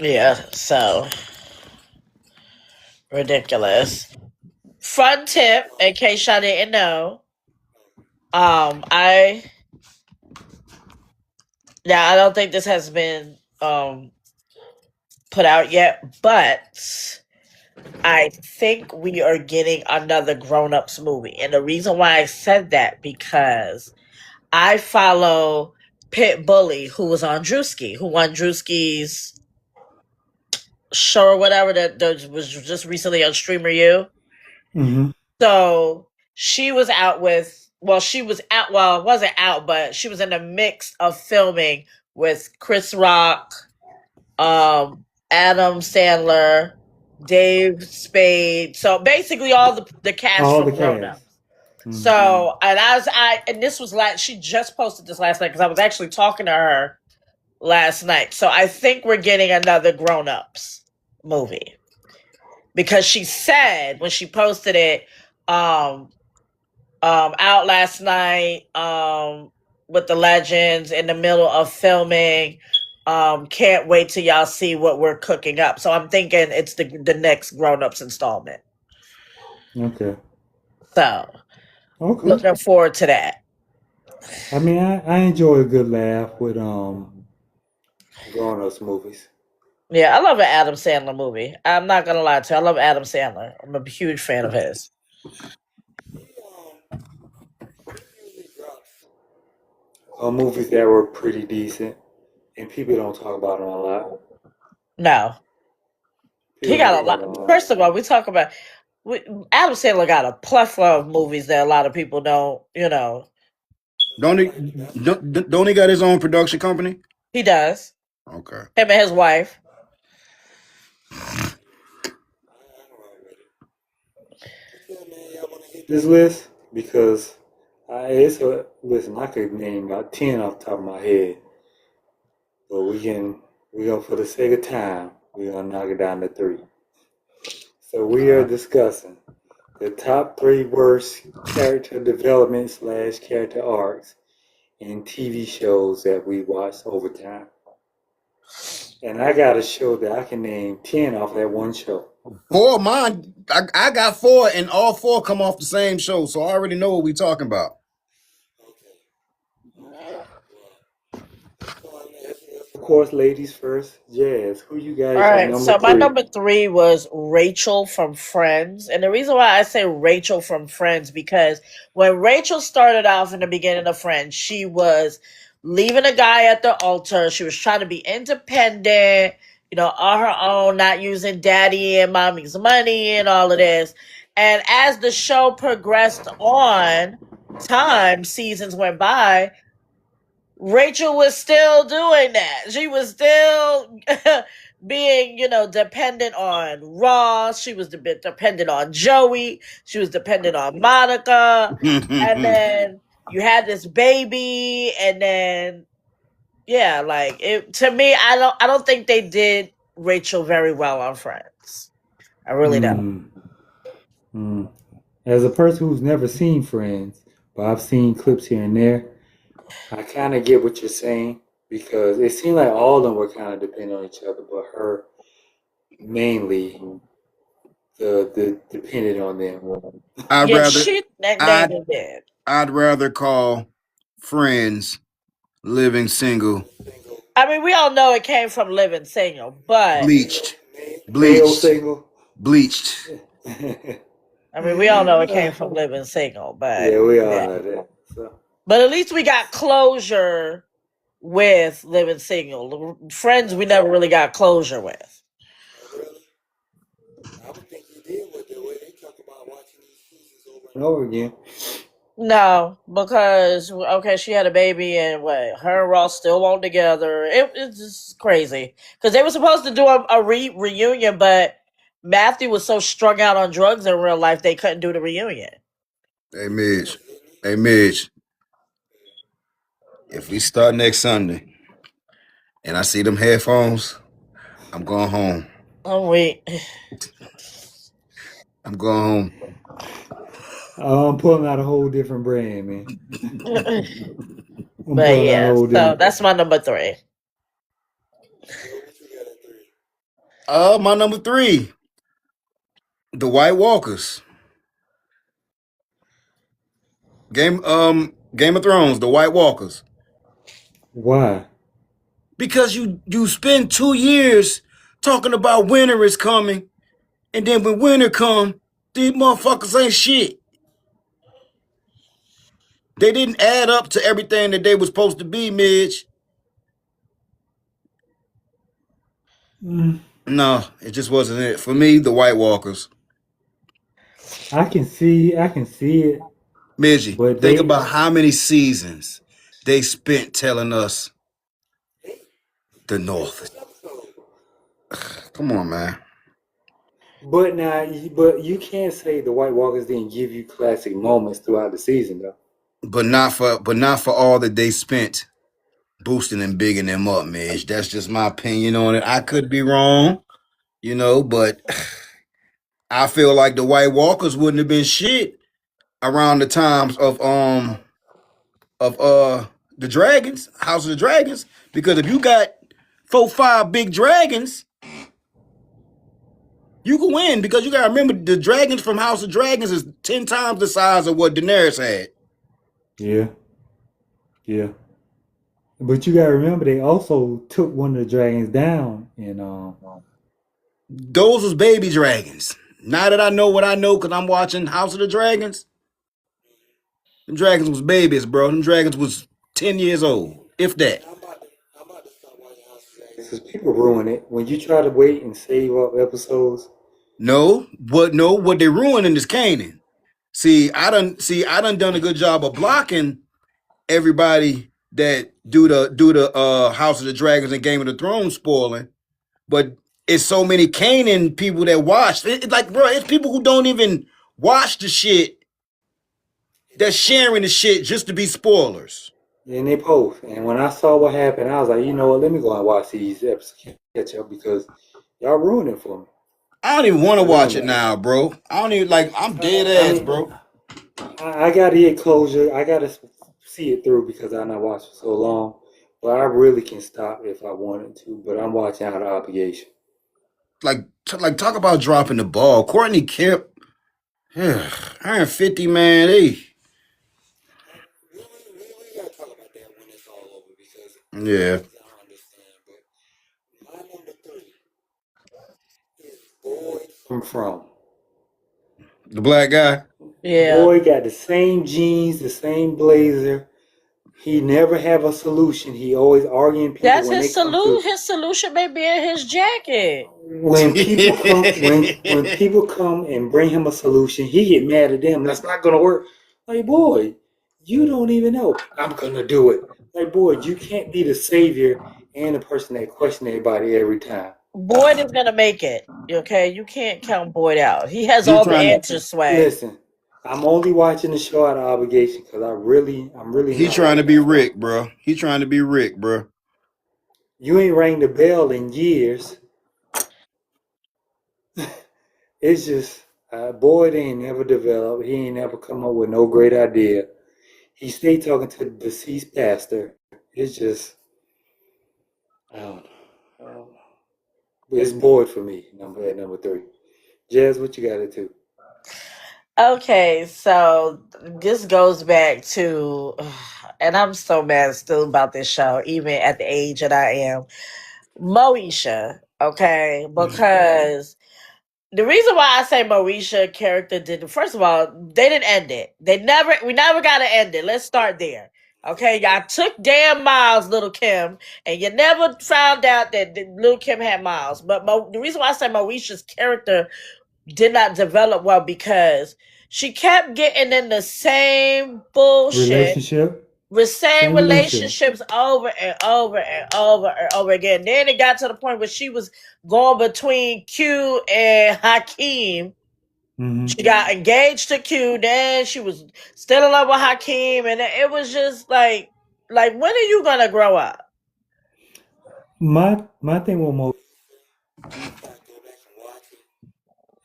Yeah, so ridiculous. Fun tip, in case y'all didn't know. I don't think this has been put out yet, but I think we are getting another Grown Ups movie. And the reason why I said that because I follow Pit Bully, who was on Drewski, who won Drewski's show or whatever that was just recently on Streamer U. Mm-hmm. So she was out with, it wasn't out, but she was in the mix of filming with Chris Rock, Adam Sandler, Dave Spade. So basically all the cast from Grown Ups. Mm-hmm. So, and this was she just posted this last night because I was actually talking to her last night. So I think we're getting another Grown Ups movie because she said when she posted it, out last night, with the legends in the middle of filming. Can't wait till y'all see what we're cooking up. So I'm thinking it's the next Grown Ups installment. Okay. So looking forward to that. I mean, I enjoy a good laugh with Grown Ups movies. Yeah, I love an Adam Sandler movie. I'm not gonna lie to you. I love Adam Sandler. I'm a huge fan of his. Movies that were pretty decent, and people don't talk about them a lot. No, he got a lot. First of all, we talk about Adam Sandler got a plethora of movies that a lot of people don't. Don't he got his own production company? He does. Okay. Him and his wife. This list because listen. I could name about 10 off the top of my head, but we're gonna for the sake of time, we're gonna knock it down to 3. So we are discussing the top 3 worst character development / character arcs in TV shows that we watched over time. And I got a show that I can name 10 off that one show. 4 of mine, I got 4, and all 4 come off the same show, so I already know what we're talking about. course, ladies first. Jazz, who you All guys are right, number so my three? number three was Rachel from Friends. And the reason why I say Rachel from Friends, because when Rachel started off in the beginning of Friends, she was leaving a guy at the altar. She was trying to be independent, on her own, not using daddy and mommy's money and all of this. And as the show progressed on, seasons went by, Rachel was still doing that. She was still being, dependent on Ross. She was dependent on Joey. She was dependent on Monica. And then you had this baby, and then yeah, like it to me, I don't think they did Rachel very well on Friends. I really don't. Mm, mm. As a person who's never seen Friends, but I've seen clips here and there, I kind of get what you're saying because it seemed like all of them were kind of dependent on each other, but her mainly the dependent on them. I'd Yeah, rather she I'd never did. I'd rather call Friends Living Single I mean, we all know it came from Living Single, but bleached. Male Bleached. single. Bleached. I mean, we all know it came from Living Single, but Yeah, we all yeah. know that. So. But at least we got closure with Living Single. Friends, we never really got closure with. I would think you did with the way they talk about watching these seasons over and over again. No, because okay, she had a baby, and what? Her and Ross still on together. It's just crazy because they were supposed to do a reunion, but Matthew was so strung out on drugs in real life they couldn't do the reunion. Hey Midge. Hey Midge. If we start next Sunday and I see them headphones, I'm going home. Oh wait, I'm going home. I'm pulling out a whole different brand, man. but I'm pulling out a yeah, whole so different. that's my number three. My number three, the White Walkers. Game of Thrones, the White Walkers. Why? Because you spend 2 years talking about winter is coming, and then when winter come, these motherfuckers ain't shit. They didn't add up to everything that they were supposed to be, Midge. Mm, No, it just wasn't it. For me, the White Walkers. I can see it, Midgie, but think they. about how many seasons they spent telling us the North. Come on, man. But you can't say the White Walkers didn't give you classic moments throughout the season, though. But not for all that they spent boosting and bigging them up, Midge. That's just my opinion on it. I could be wrong, but I feel like the White Walkers wouldn't have been shit around the times of the Dragons, House of the Dragons. Because if you got 4-5 big dragons, you can win. Because you gotta remember the dragons from House of Dragons is 10 times the size of what Daenerys had. Yeah, yeah. But you gotta remember they also took one of the dragons down, and Those was baby dragons. Now that I know what I know, because I'm watching House of the Dragons, them dragons was babies, bro. Them dragons was 10 years old, if that. I'm about to start watching House of Dragons because people ruin it when you try to wait and save up episodes. No, what they ruining is Kanan. See, I done a good job of blocking everybody that do the House of the Dragons and Game of the Thrones spoiling, but it's so many Kanan people that watch. It's like, bro, it's people who don't even watch the shit that's sharing the shit just to be spoilers. And they post. And when I saw what happened, I was like, you know what? Let me go and watch these episodes catch up because y'all ruined it for me. I don't even want to watch it Ruined it. now, bro. I don't even I'm dead I ass, mean, bro. I gotta get closure. I gotta see it through because I not watched for so long. But I really can stop if I wanted to. But I'm watching out of obligation. Like talk about dropping the ball. Courtney Kemp, 150, man. Hey. We gotta talk about that when it's all over because Yeah. I don't understand. But from. The black guy. Yeah. Boy got the same jeans, the same blazer. He never have a solution. He always arguing people That's when his they come to. His solution may be in his jacket. When people come, when people come and bring him a solution, he get mad at them. That's not gonna work. Like, boy, you don't even know. I'm gonna do it. Like, boy, you can't be the savior and the person that question everybody every time. Boyd is gonna make it. Okay, you can't count Boyd out. He has He all the trying to- answers, Swag. Listen, I'm only watching the show out of obligation because I'm really He not trying to be watching. Rick, bro. He trying to be Rick, bro. You ain't rang the bell in years. It's just Boyd ain't never developed. He ain't never come up with no great idea. He stayed talking to the deceased pastor. It's just, I don't know. It's Boyd for me, at number 3. Jazz, what you got it to? Okay, so this goes back to, and I'm so mad still about this show, even at the age that I am. Moesha, okay, because the reason why I say Moesha character didn't, first of all, they didn't end it. We never got to end it. Let's start there. Okay, y'all took damn Miles, Little Kim, and you never found out that Little Kim had Miles. But the reason why I say Moesha's character did not develop well because she kept getting in the same bullshit Relationship? with same Same relationship. relationships over and over and over and over again. Then it got to the point where she was going between Q and Hakeem. Mm-hmm. She got engaged to Q, then she was still in love with Hakeem, and it was just like when are you gonna grow up? My thing with Mo, go back and watch it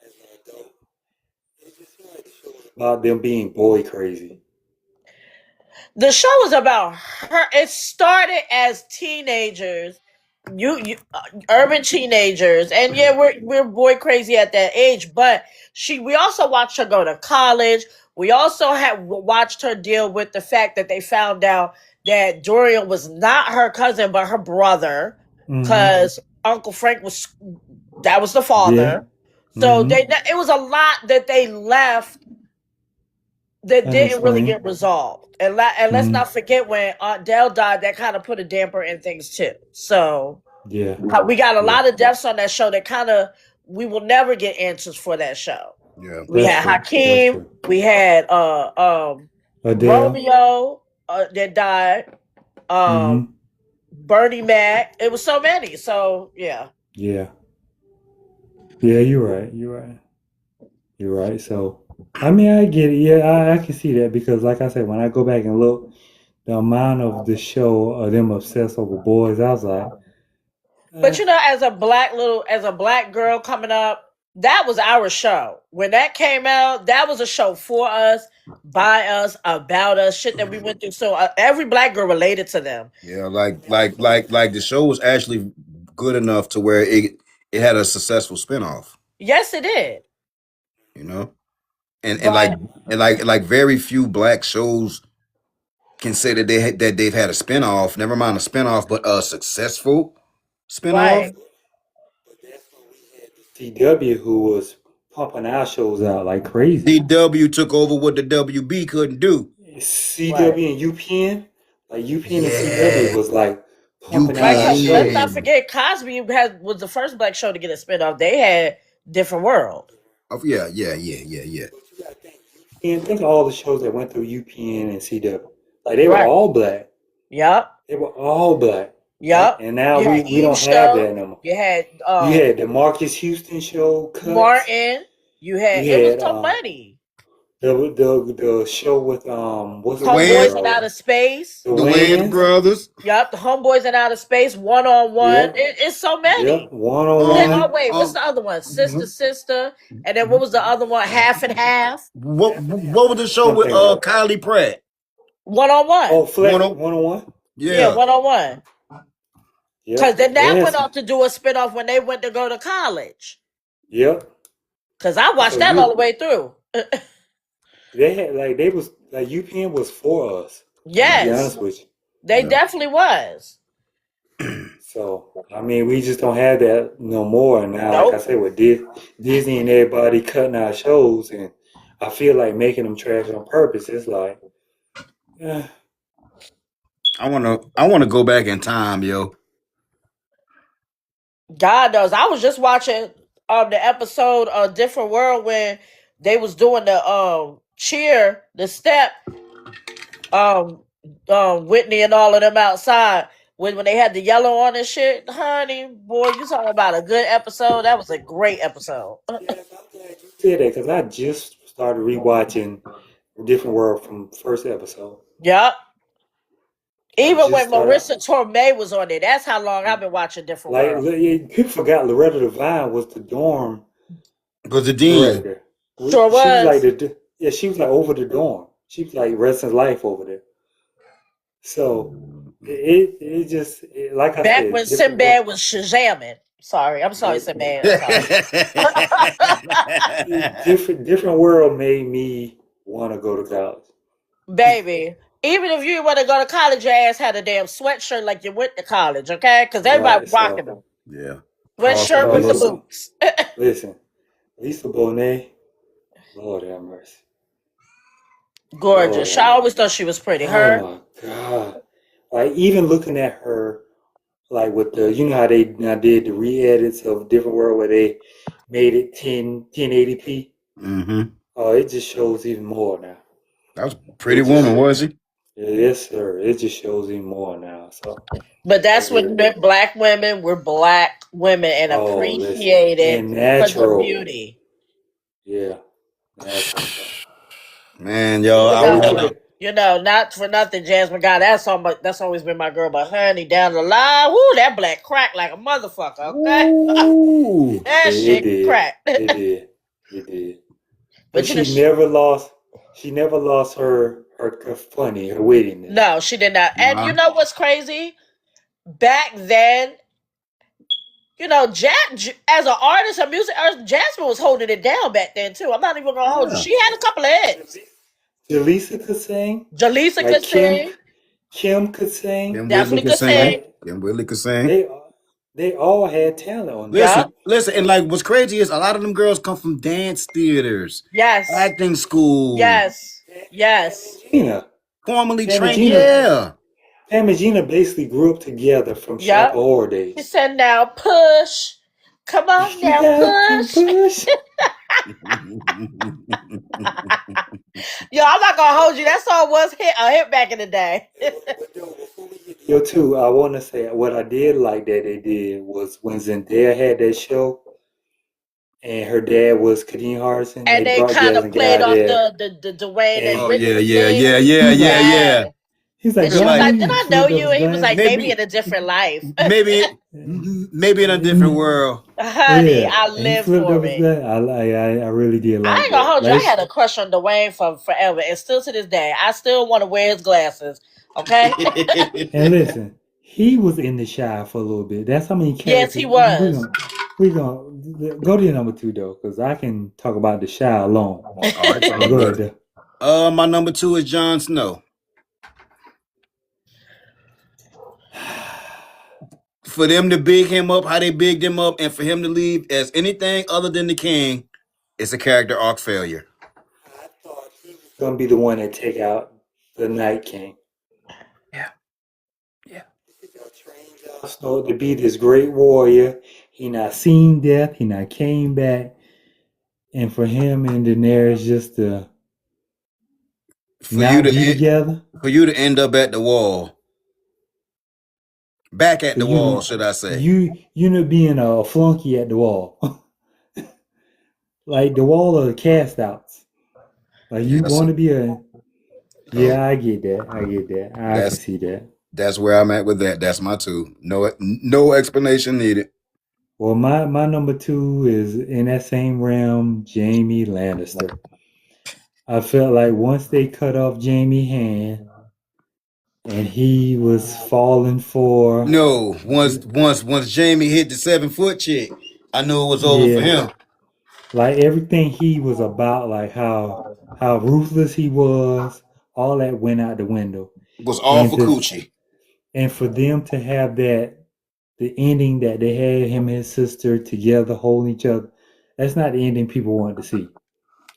as an adult. It's just like the show is about them being boy crazy. The show was about her. It started as teenagers, urban teenagers, and yeah, we're boy crazy at that age. But we also watched her go to college. We also had watched her deal with the fact that they found out that Dorian was not her cousin but her brother, because Uncle Frank was the father. Yeah. So it was a lot that they left that didn't really get resolved. And let's not forget when Aunt Dell died, that kind of put a damper in things too. So yeah, we got a lot of deaths on that show that kind of, we will never get answers for that show. Yeah. We had Hakeem, we had Adele. Romeo that died, Bernie Mac. It was so many. So yeah. Yeah, you're right. So I mean, I get it. Yeah, I can see that because, like I said, when I go back and look, the amount of the show of them obsessed over boys, I was like. But as a black girl coming up, that was our show. When that came out, that was a show for us, by us, about us, shit that we went through. So every black girl related to them. Yeah, like the show was actually good enough to where it had a successful spinoff. Yes, it did. You know, and like very few black shows can say that they've had a spinoff. Never mind a spinoff, but a successful spinoff. Right. CW, who was pumping our shows out like crazy. CW took over what the WB couldn't do. CW and UPN, like UPN and CW was like pumping out our shows. Let's not forget Cosby was the first black show to get a spinoff. They had Different World. Oh yeah. And think of all the shows that went through UPN and CW. Like they were all black. Yep. They were all black. Yep. And now we don't have that no more. You had the Marcus Houston show. Martin. It was so many. The show with what's the Homeboys in Outer Space. The Wayans brothers. Yep, the Homeboys in Outer Space, One-on-One. It's so many. Yep, One-on-One. Oh wait, what's the other one? Sister, and then what was the other one? Half and Half. What was the show with Kylie Pratt? One-on-One. Oh, One-on-One. Yeah, One-on-One. Because then that went off to do a spinoff when they went to go to college. Yep. Because I watched that all the way through. They was UPN was for us. Yes. To be honest with you. They definitely was. So, I mean, we just don't have that no more. And now, like I Nope. said, with Disney and everybody cutting our shows, and I feel like making them trash on purpose. It's like, eh, I wanna go back in time, yo. God knows. I was just watching the episode of Different World when they was doing the cheer, the step, um Whitney and all of them outside when they had the yellow on and shit. Honey, boy, you talking about a good episode. That was a great episode. yes, I'm glad you said that because I just started rewatching Different World from first episode. Yep. I Even just when started. Marissa Tomei was on it. That's how long I've been watching Different Like, World. people forgot Loretta Devine was the dorm Because the dean. director. Sure She was like was. yeah, she was like over the dorm. She was like resting life over there. So it just like I Back when said, Different World. Sinbad was Shazamming. Sorry. I'm sorry, Sinbad. I'm sorry. Different World made me want to go to college. Baby. Even if you want to go to college, your ass had a damn sweatshirt like you went to college, okay? Because everybody Right. was rocking them. Yeah. Sweatshirt with the Listen, boots. listen, Lisa Bonet, Lord have mercy. Gorgeous. Lord I have always mercy. thought she was pretty. Oh Her, my God. Like even looking at her, like with the, you know how they now did the re-edits of Different World where they made it 1080p. Mm-hmm. Oh, it just shows even more now. That was a pretty It just woman, was she? yes, sir. It just shows even more now. So but that's that's when really black women were black women and oh listen appreciated and for their natural. beauty. Yeah, natural. Man, yo, You I Like know, wanna not for nothing, Jasmine. God, that's always been my girl. But honey, down the line, whoo, that black crack like a motherfucker. Okay, Ooh. that it shit did. crack. It did. It did. But But you know, she never lost her funny, her wittiness. no, she did not. And you Nah. know what's crazy? Back then, you know, as an artist, a music artist, Jasmine was holding it down back then too. I'm not even gonna hold you. Yeah. She had a couple of hits. Jaleesa could sing. Jaleesa Like could sing, Kim could sing. Kim Whitley definitely could could sing. sing. Kim Whitley could sing. They all had talent on there. Yeah. Listen, and like what's crazy is a lot of them girls come from dance theaters, Yes. acting school, Yes. Yes. Gina. formally Pam and trained. Gina. Yeah. Pam and Gina basically grew up together from Yep. Shop Horror She days. said, "Now push, come on You now got to push." push. Yo, I'm not gonna hold you. That song was a hit back in the day. Yo, too, I want to say what I did like that they did was when Zendaya had that show and her dad was Kadeem Hardison, And they brought kind of Jasmine played Guy off there. the Dwayne and Oh Whitney yeah. He's like, And he's like, It's she was y'all like, like "Did need I to know flip you?" those And he was like, glasses. "Maybe in a different life." maybe in a different world. Honey, Yeah, I and he live flipped for up his it. glass. I really did I like ain't gonna that. hold you. I Like, had a crush on Dwayne for forever, and still to this day, I still want to wear his glasses. Okay? and listen, he was in The Shy for a little bit. That's how many Yes, characters he was. we gonna go to your number 2 though, because I can talk about The Shy alone. Oh, it's all Go ahead, good. though. My number 2 is Jon Snow. For them to big him up, how they bigged him up, and for him to leave as anything other than the king, it's a character arc failure. I thought he was gonna be the one that take out the Night King. Yeah. Trained Jon Snow to be this great warrior. He not seen death. He not came back, and for him and Daenerys just to For not be together. For you to end up at the wall. Back at For the you wall, to- should I say. You know, being a flunky at the wall. Like the wall of the cast outs. Like you Yes. want to be a yeah, I get that. I can That's- see that. That's where I'm at with that. That's my 2. No explanation needed. Well, my number 2 is in that same realm, Jaime Lannister. I felt like once they cut off Jaime's hand and he was falling for No, once Jamie hit the 7-foot chick, I knew it was over for him. Like everything he was about, like how ruthless he was, all that went out the window. It was all And for to- Coochie. And for them to have that the ending that they had him and his sister together holding each other, that's not the ending people want to see.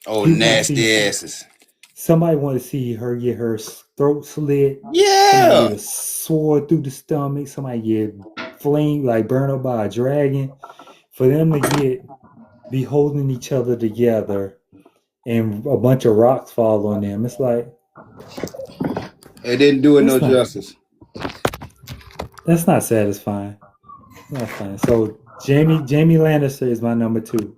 Oh, People want to nasty see asses. somebody want to see her get her throat slit, somebody Yeah. get a sword through the stomach, somebody get flamed like burned up by a dragon. For them to be holding each other together and a bunch of rocks fall on them, it's like It didn't do it no that's not justice. that's not satisfying. Not fine. So Jamie Lannister is my number 2.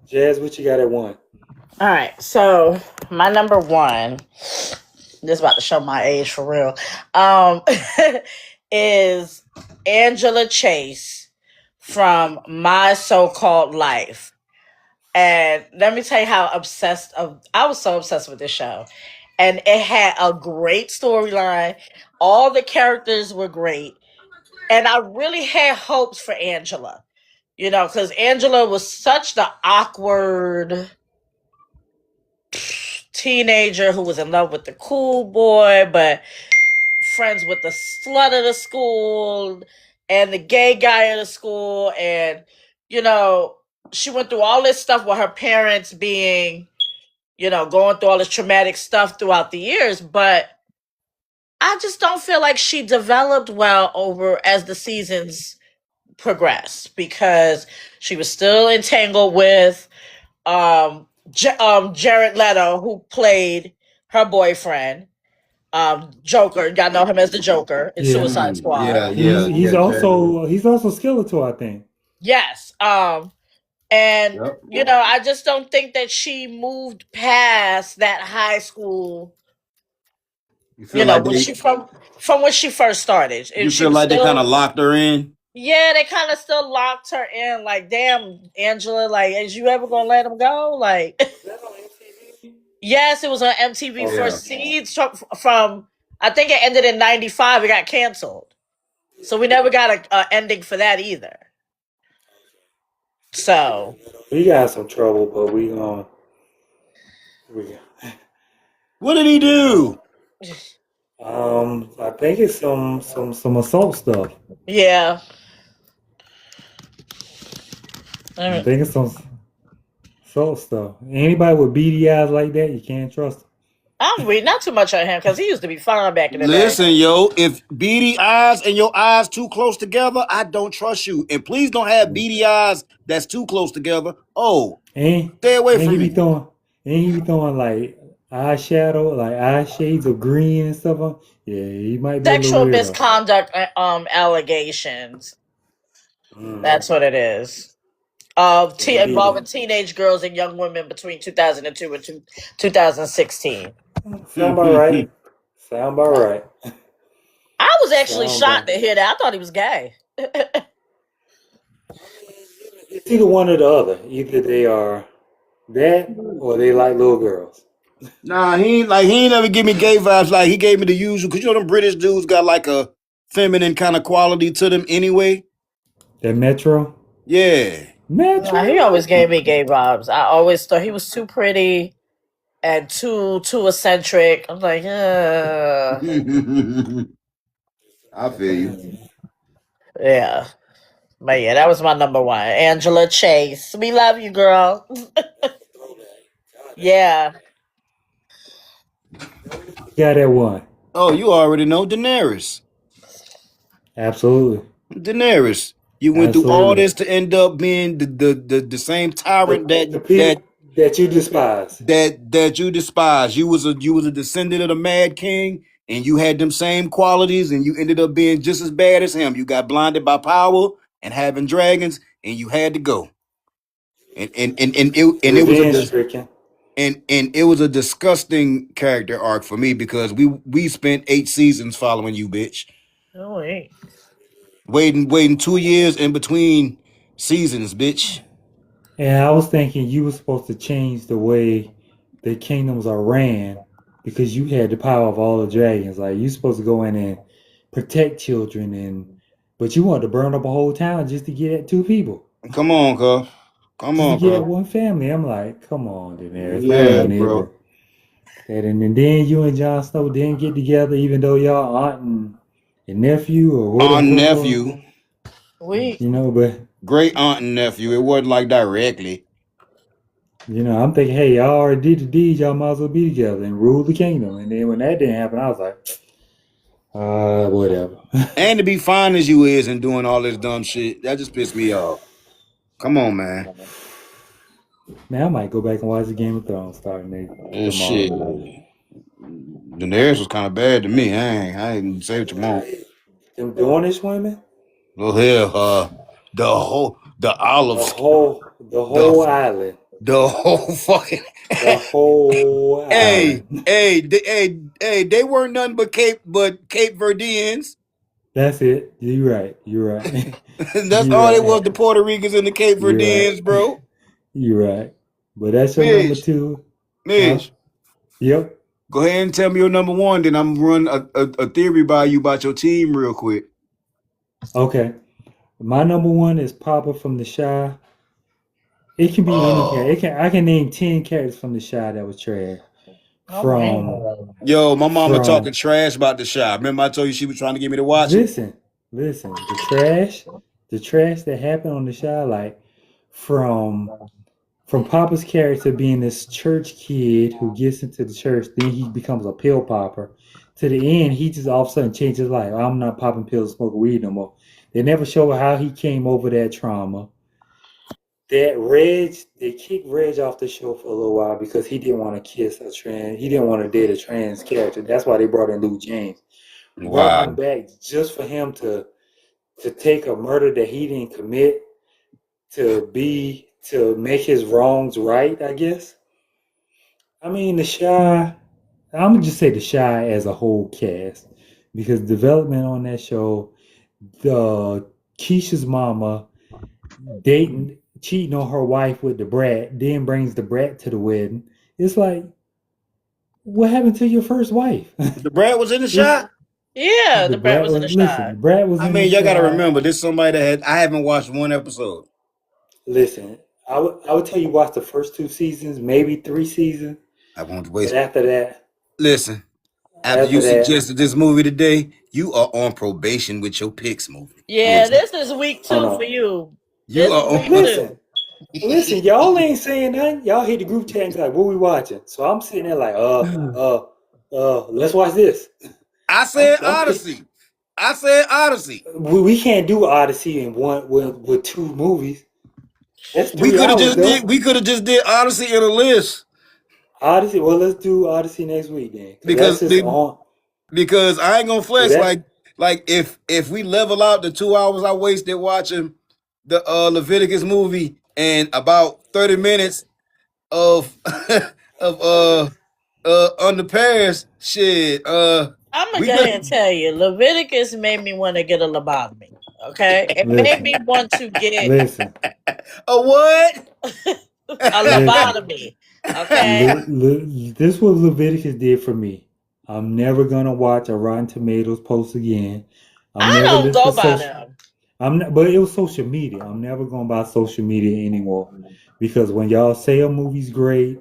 Jazz, what you got at 1? All right, so my number 1, this about to show my age for real, is Angela Chase from My So-Called Life. And let me tell you how I was so obsessed with this show. And it had a great storyline. All the characters were great. And I really had hopes for Angela. Because Angela was such the awkward teenager who was in love with the cool boy, but friends with the slut of the school and the gay guy of the school. And, she went through all this stuff with her parents being, going through all this traumatic stuff throughout the years. But I just don't feel like she developed well over as the seasons progressed, because she was still entangled with Jared Leto, who played her boyfriend, Joker. Y'all know him as the Joker in Yeah. Suicide Squad. Yeah, He's also Skeletor, I think. Yes. And I just don't think that she moved past that high school. You feel like when she from when she first started. you feel like they kind of locked her in? Yeah, they kind of still locked her in. Like, damn, Angela, like, is you ever gonna let him go? Like, yes, it was on MTV Oh, for yeah. Seeds from I think it ended in '95. It got canceled, so we never got a ending for that either. So We got some trouble, but What did he do? I think it's some assault stuff. yeah, I think it's some assault stuff. Anybody with beady eyes like that, you can't trust them. I'm reading not too much on him because he used to be fine back in the day. Listen, yo, if beady eyes and your eyes too close together, I don't trust you. And please don't have beady eyes that's too close together. Oh, And stay away from he me. be throwing like eyeshadow, like eye shades of green and stuff on. Yeah, he might be Sexual a little weirdo. misconduct allegations. That's what it is. Involving teenage girls and young women between 2002 and 2016. Sound about right. I was actually shocked to hear that. I thought he was gay. It's either one or the other. Either they are that or they like little girls. Nah, he ain't never give me gay vibes. Like, he gave me the usual, because them British dudes got like a feminine kind of quality to them anyway. That Metro? Yeah. Metro? Nah, he always gave me gay vibes. I always thought he was too pretty and too eccentric. I'm like, I feel you. yeah. But yeah, that was my number 1. Angela Chase. We love you, girl. Yeah. Got that one. Oh, you already know Daenerys. Absolutely. Daenerys. You went through all this to end up being the same tyrant that you despise. That you despise. You was a descendant of the Mad King, and you had them same qualities, and you ended up being just as bad as him. You got blinded by power and having dragons, and you had to go. And it was a disgusting character arc for me, because we spent 8 seasons following you, bitch. Oh wait. Waiting 2 years in between seasons, bitch. And I was thinking you were supposed to change the way the kingdoms are ran, because you had the power of all the dragons. Like, you're supposed to go in and protect children, but you wanted to burn up a whole town just to get at 2 people. Come on, cuz. Come on, just to get cuz. at one family. I'm like, come on, Daenerys. Yeah, bro. And then you and Jon Snow didn't get together, even though y'all aunt nephew or whatever. Aunt nephew, We You know, but great aunt and nephew. It wasn't like directly. I'm thinking, hey, y'all already did the deed, y'all might as well be together and rule the kingdom. And then when that didn't happen, I was like, whatever. And to be fine as you is and doing all this dumb shit, that just pissed me off. Come on, man. Man, I might go back and watch the Game of Thrones starting tomorrow. Shit. Daenerys was kind of bad to me. I ain't say what you want. Them Dornish women? Well, hell, the olives, The whole island. the whole fucking. The whole Hey, island. they weren't nothing but Cape Verdeans. That's it. You're right. That's You're all it right. was, the Puerto Ricans and the Cape You're Verdeans, right. bro. You're right. But that's your number Mitch. 2. Mitch, Yep. go ahead and tell me your number 1, then I'm gonna run a theory by you about your team real quick. Okay. My number 1 is Papa from The Chi. It can be any character. I can name 10 characters from The Chi that was trash. Yo, my mama From- talking trash about the shot. Remember I told you she was trying to get me to watch it? Listen. The trash that happened on The Chi, like from Papa's character being this church kid who gets into the church, then he becomes a pill popper. To the end, he just all of a sudden changes his life. I'm not popping pills, smoking weed no more. They never show how he came over that trauma. They kicked Reg off the show for a little while because he didn't want to kiss a trans. He didn't want to date a trans character. That's why they brought in Luke James. Brought him back just for him to take a murder that he didn't commit to make his wrongs right, I guess. I mean, The Chi, I'm gonna just say The Chi as a whole cast, because development on that show, the Keisha's mama cheating on her wife with the brat, then brings the brat to the wedding. It's like, what happened to your first wife? The Brad was in the shot? yeah, the brat was in the Listen, shot. the brat was I in mean, the y'all gotta shot. remember, this somebody that I haven't watched one episode. Listen, I would tell you watch the first 2 seasons, maybe 3 seasons. I won't But waste. after that, Listen, after you suggested this movie today, you are on probation with your picks movie. Yeah, Listen. this is week 2 Hold on. for you. You This are is on. week 2. Listen, y'all ain't saying nothing. Y'all hit the group chat and like, what we watching? So I'm sitting there like, let's watch this. I said Odyssey. We can't do Odyssey in one with 2 movies. That's 3 We could have hours, just though. did. We could have just did Odyssey in a list Odyssey. Well, let's do Odyssey next week then. Because that's just on. because I ain't gonna flex That- like if we level out the 2 hours I wasted watching the Leviticus movie and about 30 minutes of of under Paris shit. I'm gonna We go good. ahead and tell you, Leviticus made me want to get a lobotomy. Okay, it made me want to get Listen, A what? a lobotomy. Okay, this is what Leviticus did for me. I'm never gonna watch a Rotten Tomatoes post again. I don't go by them. But it was social media. I'm never going by social media anymore, because when y'all say a movie's great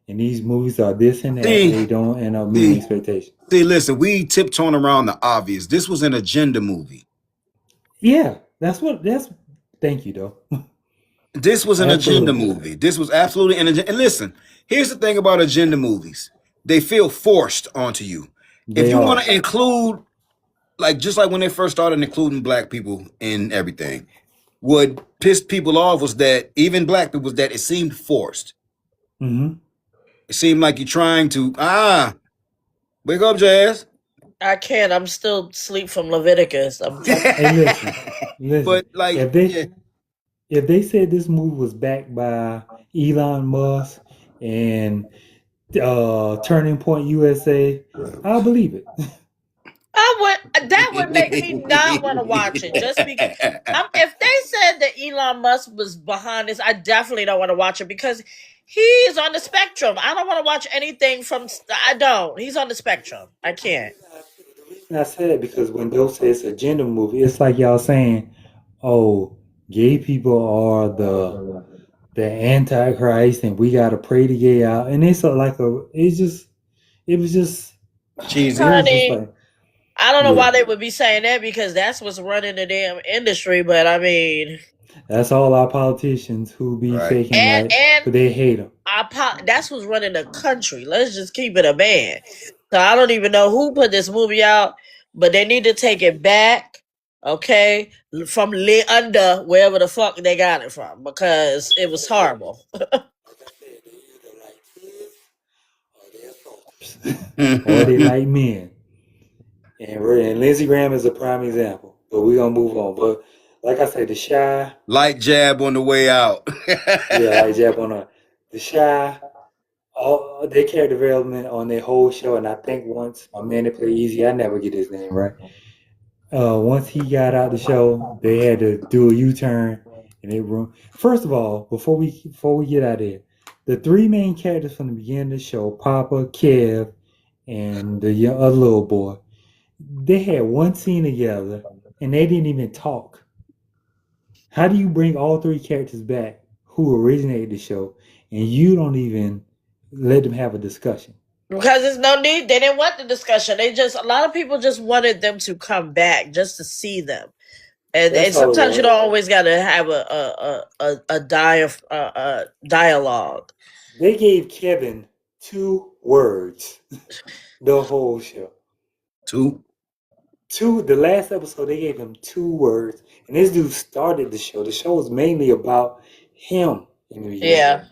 and these movies are this and that, they don't end up meeting expectations. See, listen, we tiptoeing around the obvious. This was an agenda movie. Yeah, thank you, though. This was an agenda movie. This was absolutely an agenda. And listen, here's the thing about agenda movies. They feel forced onto you. If you want to include, just like when they first started including black people in everything, what pissed people off was that, even black people, was that it seemed forced. Mm-hmm. It seemed like you're trying to, wake up, Jazz. I can't. I'm still asleep from Leviticus. Hey, listen. But if they said this movie was backed by Elon Musk and Turning Point USA, I'll believe it. That would make me not want to watch it. Just because if they said that Elon Musk was behind this, I definitely don't want to watch it, because he's on the spectrum. I don't want to watch anything from. I don't. He's on the spectrum. I can't. I said it because when they'll say it's a gender movie, it's like y'all saying, "Oh, gay people are the Antichrist, and we gotta pray to gay out." And it's it was just cheesy. Honey, I don't know Yeah. why they would be saying that because that's what's running the damn industry. But I mean, That's all our politicians who be Right. faking like, and but they hate them. that's what's running the country. Let's just keep it a man. So I don't even know who put this movie out, but they need to take it back, okay, from under wherever the fuck they got it from because it was horrible. Or they like men. And Lindsey Graham is a prime example. But we're gonna move on. But like I said, the Shy, Light jab on the way out. yeah, like Jab on the Shy, all their character development on their whole show, and I think once my man that played Easy, I never get his name right. Once he got out the show, they had to do a U-turn, and it ruined. First of all, before we get out of here, the three main characters from the beginning of the show, Papa, Kev, and the other little boy, they had one scene together, and they didn't even talk. How do you bring all three characters back who originated the show, and you don't even let them have a discussion? Because there's no need. They didn't want the discussion. A lot of people just wanted them to come back just to see them. And sometimes you don't always got to have a dialogue. They gave Kevin 2 words the whole show. Two. The last episode, they gave him 2 words, and this dude started the show. The show was mainly about him in the beginning. Yeah.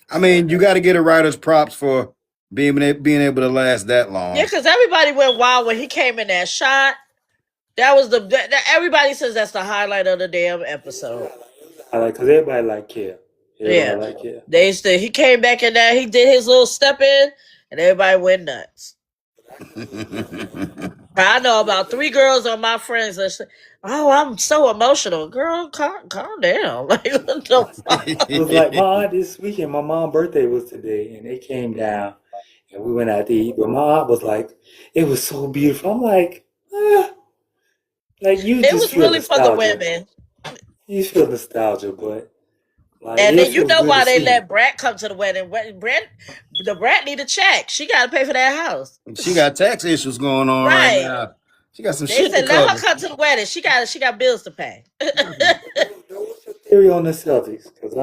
I mean, you got to get a writer's props for being able to last that long. Yeah, because everybody went wild when he came in that shot. That was everybody says that's the highlight of the damn episode. Because everybody like Kev. He came back in there, he did his little step in, and everybody went nuts. I know about 3 girls on my friends that say, "Oh, I'm so emotional." Girl, calm down. Like, what the fuck? It was like my aunt this weekend. My mom's birthday was today, and they came down, and we went out to eat. But my aunt was like, "It was so beautiful." I'm like, like you. It just was feel really nostalgia. for the women. You feel nostalgia, but like, and then you know why they see. let Brat come to the wedding. The Brat need a check. She got to pay for that house. She got tax issues going on right now. She got some They shit said to let cover. her come to the wedding. She got bills to pay. What's your theory on the Celtics? Because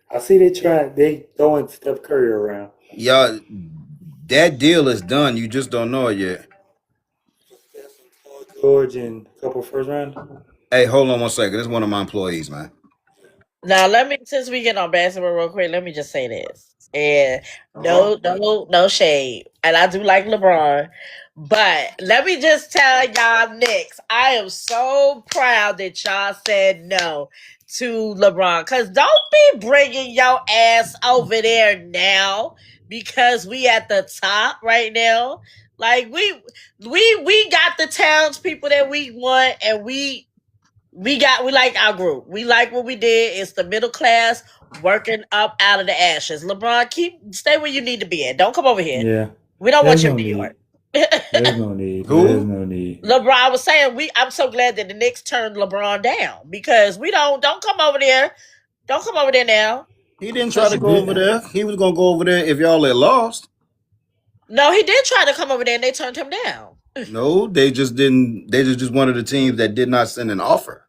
I see they throwing Steph Curry around. Y'all, that deal is done. You just don't know it yet. George and a couple first round. Hey, hold on one second. This is one of my employees, man. Now since we get on basketball real quick, let me just say this. And no shade. And I do like LeBron. But let me just tell y'all Knicks, I am so proud that y'all said no to LeBron. Because don't be bringing your ass over there now because we at the top right now. Like we got the townspeople that we want, and we like our group. We like what we did. It's the middle class working up out of the ashes. LeBron, stay where you need to be at. Don't come over here. Yeah. We don't want you in New York. There's no need. Who? There's no need. LeBron was saying I'm so glad that the Knicks turned LeBron down because we don't come over there. Don't come over there now. He didn't try to go over there. He was gonna go over there if y'all had lost. No, he did try to come over there and they turned him down. No, they just didn't. They just one of the teams that did not send an offer.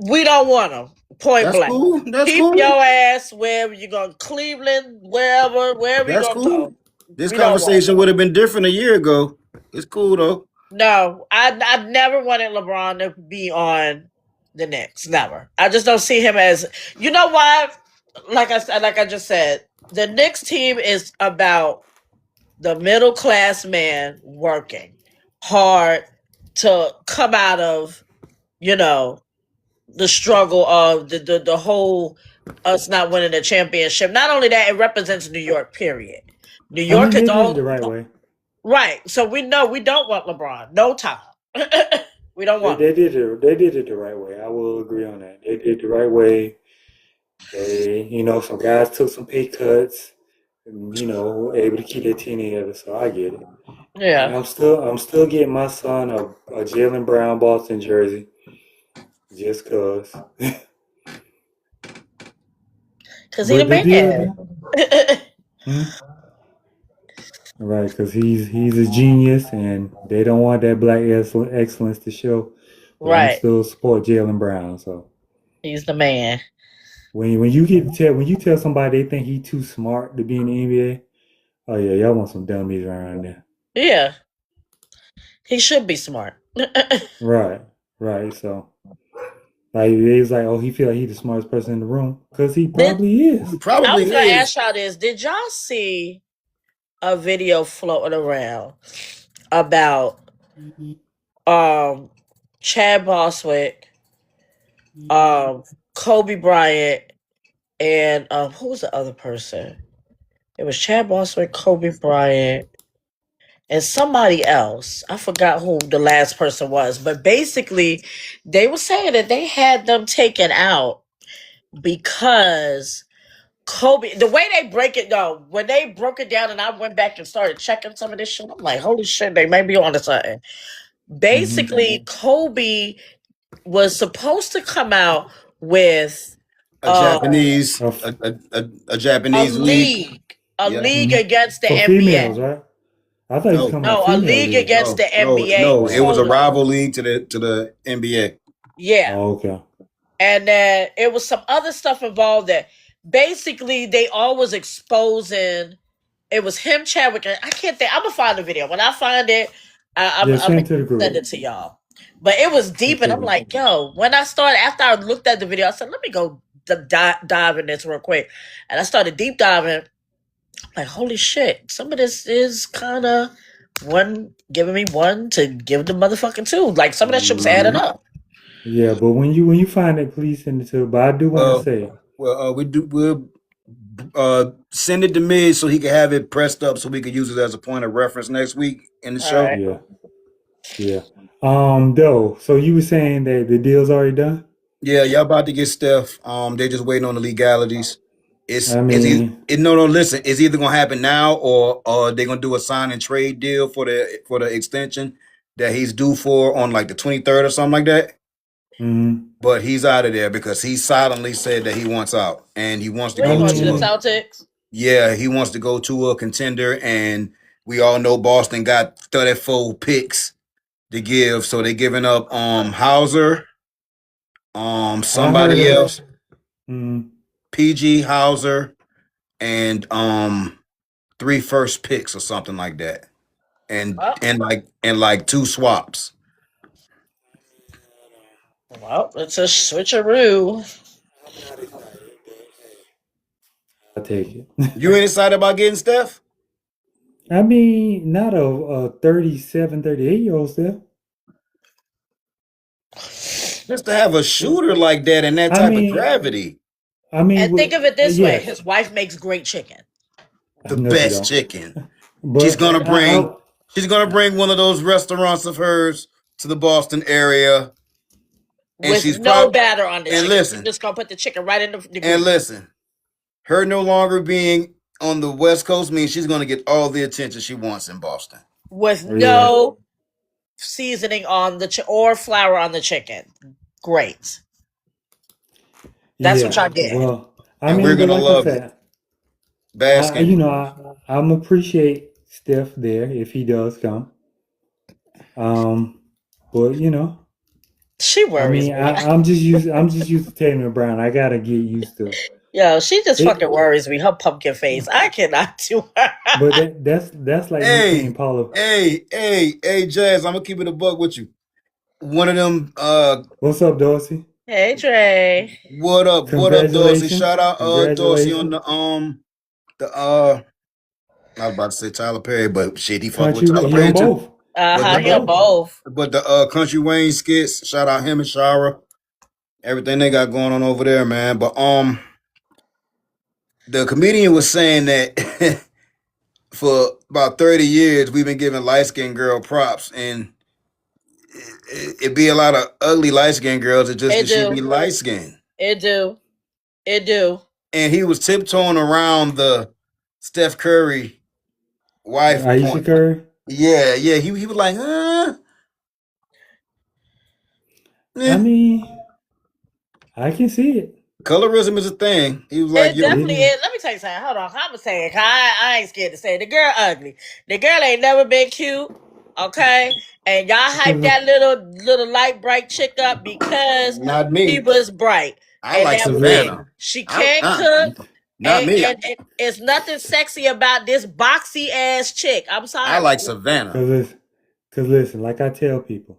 We don't want him. Point That's blank. cool. That's Keep cool. your ass wherever you're going. Cleveland, wherever That's you're going to cool. go. This We don't want conversation would have been different a year ago. It's cool though. No, I never wanted LeBron to be on the Knicks. Never. I just don't see him as. You know why? Like I just said, the Knicks team is about the middle class man working hard to come out of, the struggle of the whole us not winning the championship. Not only that, it represents New York. Period. New York they is did all it the right way. right. So we know we don't want LeBron. No time. We don't want. They did it the right way. I will agree on that. They did it the right way. They, some guys took some pay cuts, and, were able to keep their team together. So I get it. Yeah. And I'm still getting my son a Jaylen Brown Boston jersey, just cause. Because he the man. Right, because he's a genius, and they don't want that black excellence to show. But I'm Right. still support Jalen Brown. So He's the man. when you tell somebody they think he too smart to be in the NBA, oh yeah, y'all want some dummies around there. Yeah. He should be smart. Right, right. So like they was like, oh, he feel like he the smartest person in the room because he Did probably is. He I probably was gonna is. ask y'all this. Did y'all see a video floating around about um Chad Boswick, um Kobe Bryant, and who was the other person? It was Chad Boswick, Kobe Bryant, and somebody else. I forgot who the last person was, but basically they were saying that they had them taken out because Kobe, the way they break it down, when they broke it down and I went back and started checking some of this shit, I'm like, holy shit, they may be onto something. Hmm. Basically, Kobe was supposed to come out with A uh, Japanese, Of a Japanese league. a Yeah. league mhm. against the For NBA. females, right? I thought he was No, talking about No, a female league league. against no, the no, NBA no. It was a totally. rival league to the NBA. Yeah. Oh, okay. And then it was some other stuff involved that basically they always exposing. It was him, Chadwick, and I can't think. I'm gonna find the video. When I find it, Yeah, I'm gonna send to the send group. it to y'all. But it was Send deep, to and the I'm group. like, yo. When I started, after I looked at the video, I said, let me go dive in this real quick, and I started deep diving. Like, holy shit! Some of this is kind of one giving me one to give the motherfucking two. Like some of that shit was adding Mhm. up. Yeah, but when you find it, please send it to. But I do want to Uh, say, we'll send it to me so he can have it pressed up so we could use it as a point of reference next week in the All show. right. yeah, yeah. Though, so you were saying that the deal's already done? Yeah, y'all about to get Steph. They just waiting on the legalities. I It's either, mean, no, listen. It's either gonna happen now or they're gonna do a sign and trade deal for the extension that he's due for on like the 23rd or something like that. mhm. But he's out of there because he silently said that he wants out and he wants to Where you I go going to the to a mean, Celtics? yeah, he wants to go to a contender, and we all know Boston got 34 picks to give, so they're giving up Hauser, I heard somebody of. else, Mm, PG Hauser, and three first picks or something like that. And Well, like two swaps. it's a switcheroo. I take it. You ain't excited about getting Steph? I mean, not a 37, 38-year-old still. Just to have a shooter like that and that I type of mean, gravity. I mean, And think of it this way: yes. his wife makes great chicken The No, she best don't. chicken. She's But gonna bring she's gonna bring one of those restaurants of hers to the Boston area. And with she's no probably batter on the and chicken. She's listen, just gonna put the chicken right in the and grease listen. Her no longer being on the West Coast means she's gonna get all the attention she wants in Boston. with yeah, no seasoning on the or flour on the chicken. Great. That's what yeah. y'all get. Well, I And we're mean, but gonna like I love it. said, Bask in you it. know, I'm appreciate Steph there if he does come. Um, but you know, She I worries mean, me. I'm just used to Tatum Brown. I gotta get used to Yo, she just fucking it. worries me. Her pumpkin face. I cannot do her. But that's like me saying Hey, Paula. hey, Jazz, I'm gonna keep it a buck with you. One of them What's up, Dorsey? Hey Trey. what up, Dorsey? Congratulations, Shout out Dorsey on congratulations, the I was about to say Tyler Perry, but shit, he fucking with country. Tyler He on Perry too. both. But He Uh-huh. the on He on both. both. Country Wayne skits, shout out him and Shara. Everything they got going on over there, man. But the comedian was saying that for about 30 years we've been giving light skinned girl props, and it be a lot of ugly light skinned girls. It's just It that she do. be light skinned. It do. It do. And he was tiptoeing around the Steph Curry wife Aisha point. Curry. Yeah, yeah. He was like, I eh. mean, I can see it. Colorism is a thing. He was like, It yo, definitely is. Let me tell you something. Hold on. I'm saying, I ain't scared to say it. The girl ugly. The girl ain't never been cute. Okay, and y'all hype that little light bright chick up because not she me. was bright, I and like that was it. Savannah. She can't I cook, not me. and it's nothing sexy about this boxy ass chick. I'm sorry. I like Savannah. Cause listen, like I tell people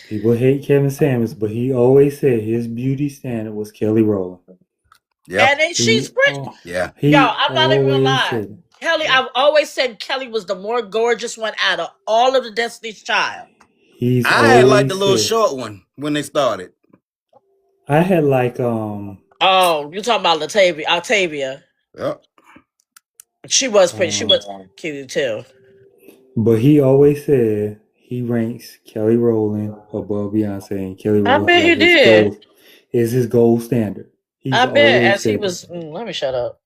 hate Kevin Samuels, but he always said his beauty standard was Kelly Rowland. Yeah. And then she's pretty. Yeah. He Yo, I'm not even gonna always lie. said it. Kelly, I've always said Kelly was the more gorgeous one out of all of the Destiny's Child. He's I had like always the little said- short one when they started. I had like Oh, you talking about Octavia? Yep. She was pretty. She was cute too. but he always said he ranks Kelly Rowland above Beyonce, and Kelly I Rowland bet he is his did. is his gold standard. He's I bet always as he said was. Let me shut up.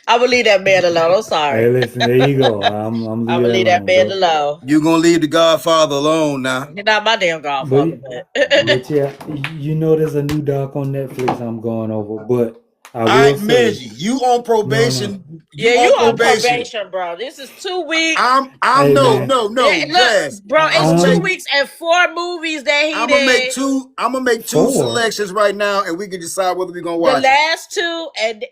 I will leave that man alone. I'm Hey, sorry. listen, there you go. I'm I will leave that alone, man bro. alone. You gonna leave the Godfather alone now? You're not my damn godfather, But but yeah, you know there's a new doc on Netflix I'm going over, but I All will right, say Midgie, you on probation? yeah, you on probation, bro. This is 2 weeks. I'm Hey, no, man. no, Yeah, look, Jazz. bro, it's I'm 2 gonna make, weeks and 4 movies that he I'm gonna make did. two. I'm gonna make two 4. selections right now, and we can decide whether we're gonna The watch it. last 2 and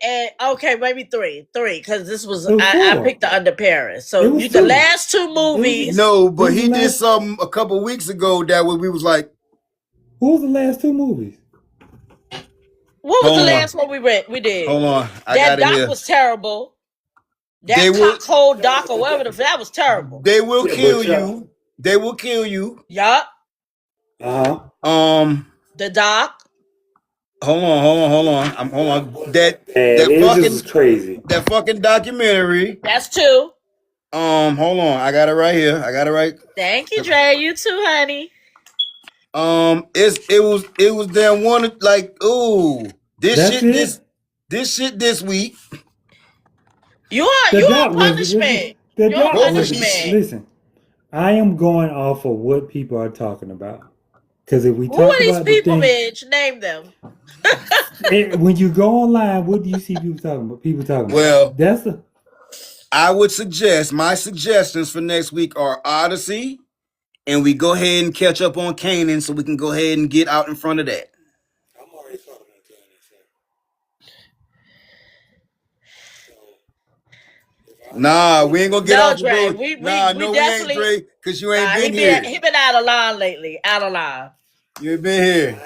okay, maybe 3, because this was It was I 4. picked the Under Paris. It So was the 2. last 2 movies. No, but Who's he the did last- something a couple weeks ago that we was like, What was the last 2 movies? What was Hold the on. last one we did? hold on, I That got it doc here. was terrible. That They will- cockhold doc or whatever that was terrible. They will Yeah, kill but you. They will kill you. Yup. The doc. Hold on. Hold on. That It was crazy. that fucking documentary. That's 2. Hold on. I got it right here. I got it right. Thank you, Dre. You too, honey. It was damn one like, ooh, That's this shit this week. You on punishment. The You're doc on was, punishment. listen, I am going off of what people are talking about. Because if we Who talk are these about people, the thing, Midge? Name them. when you go online, what do you see people talking about? Well, that's the I would suggest my suggestions for next week are Odyssey, and we go ahead and catch up on Kanan so we can go ahead and get out in front of that. I'm already talking about Nah, we ain't gonna get No, off the Dre. road. We We ain't, Dre, because you ain't been here. He been out of line lately. Out of line. You ain't been here.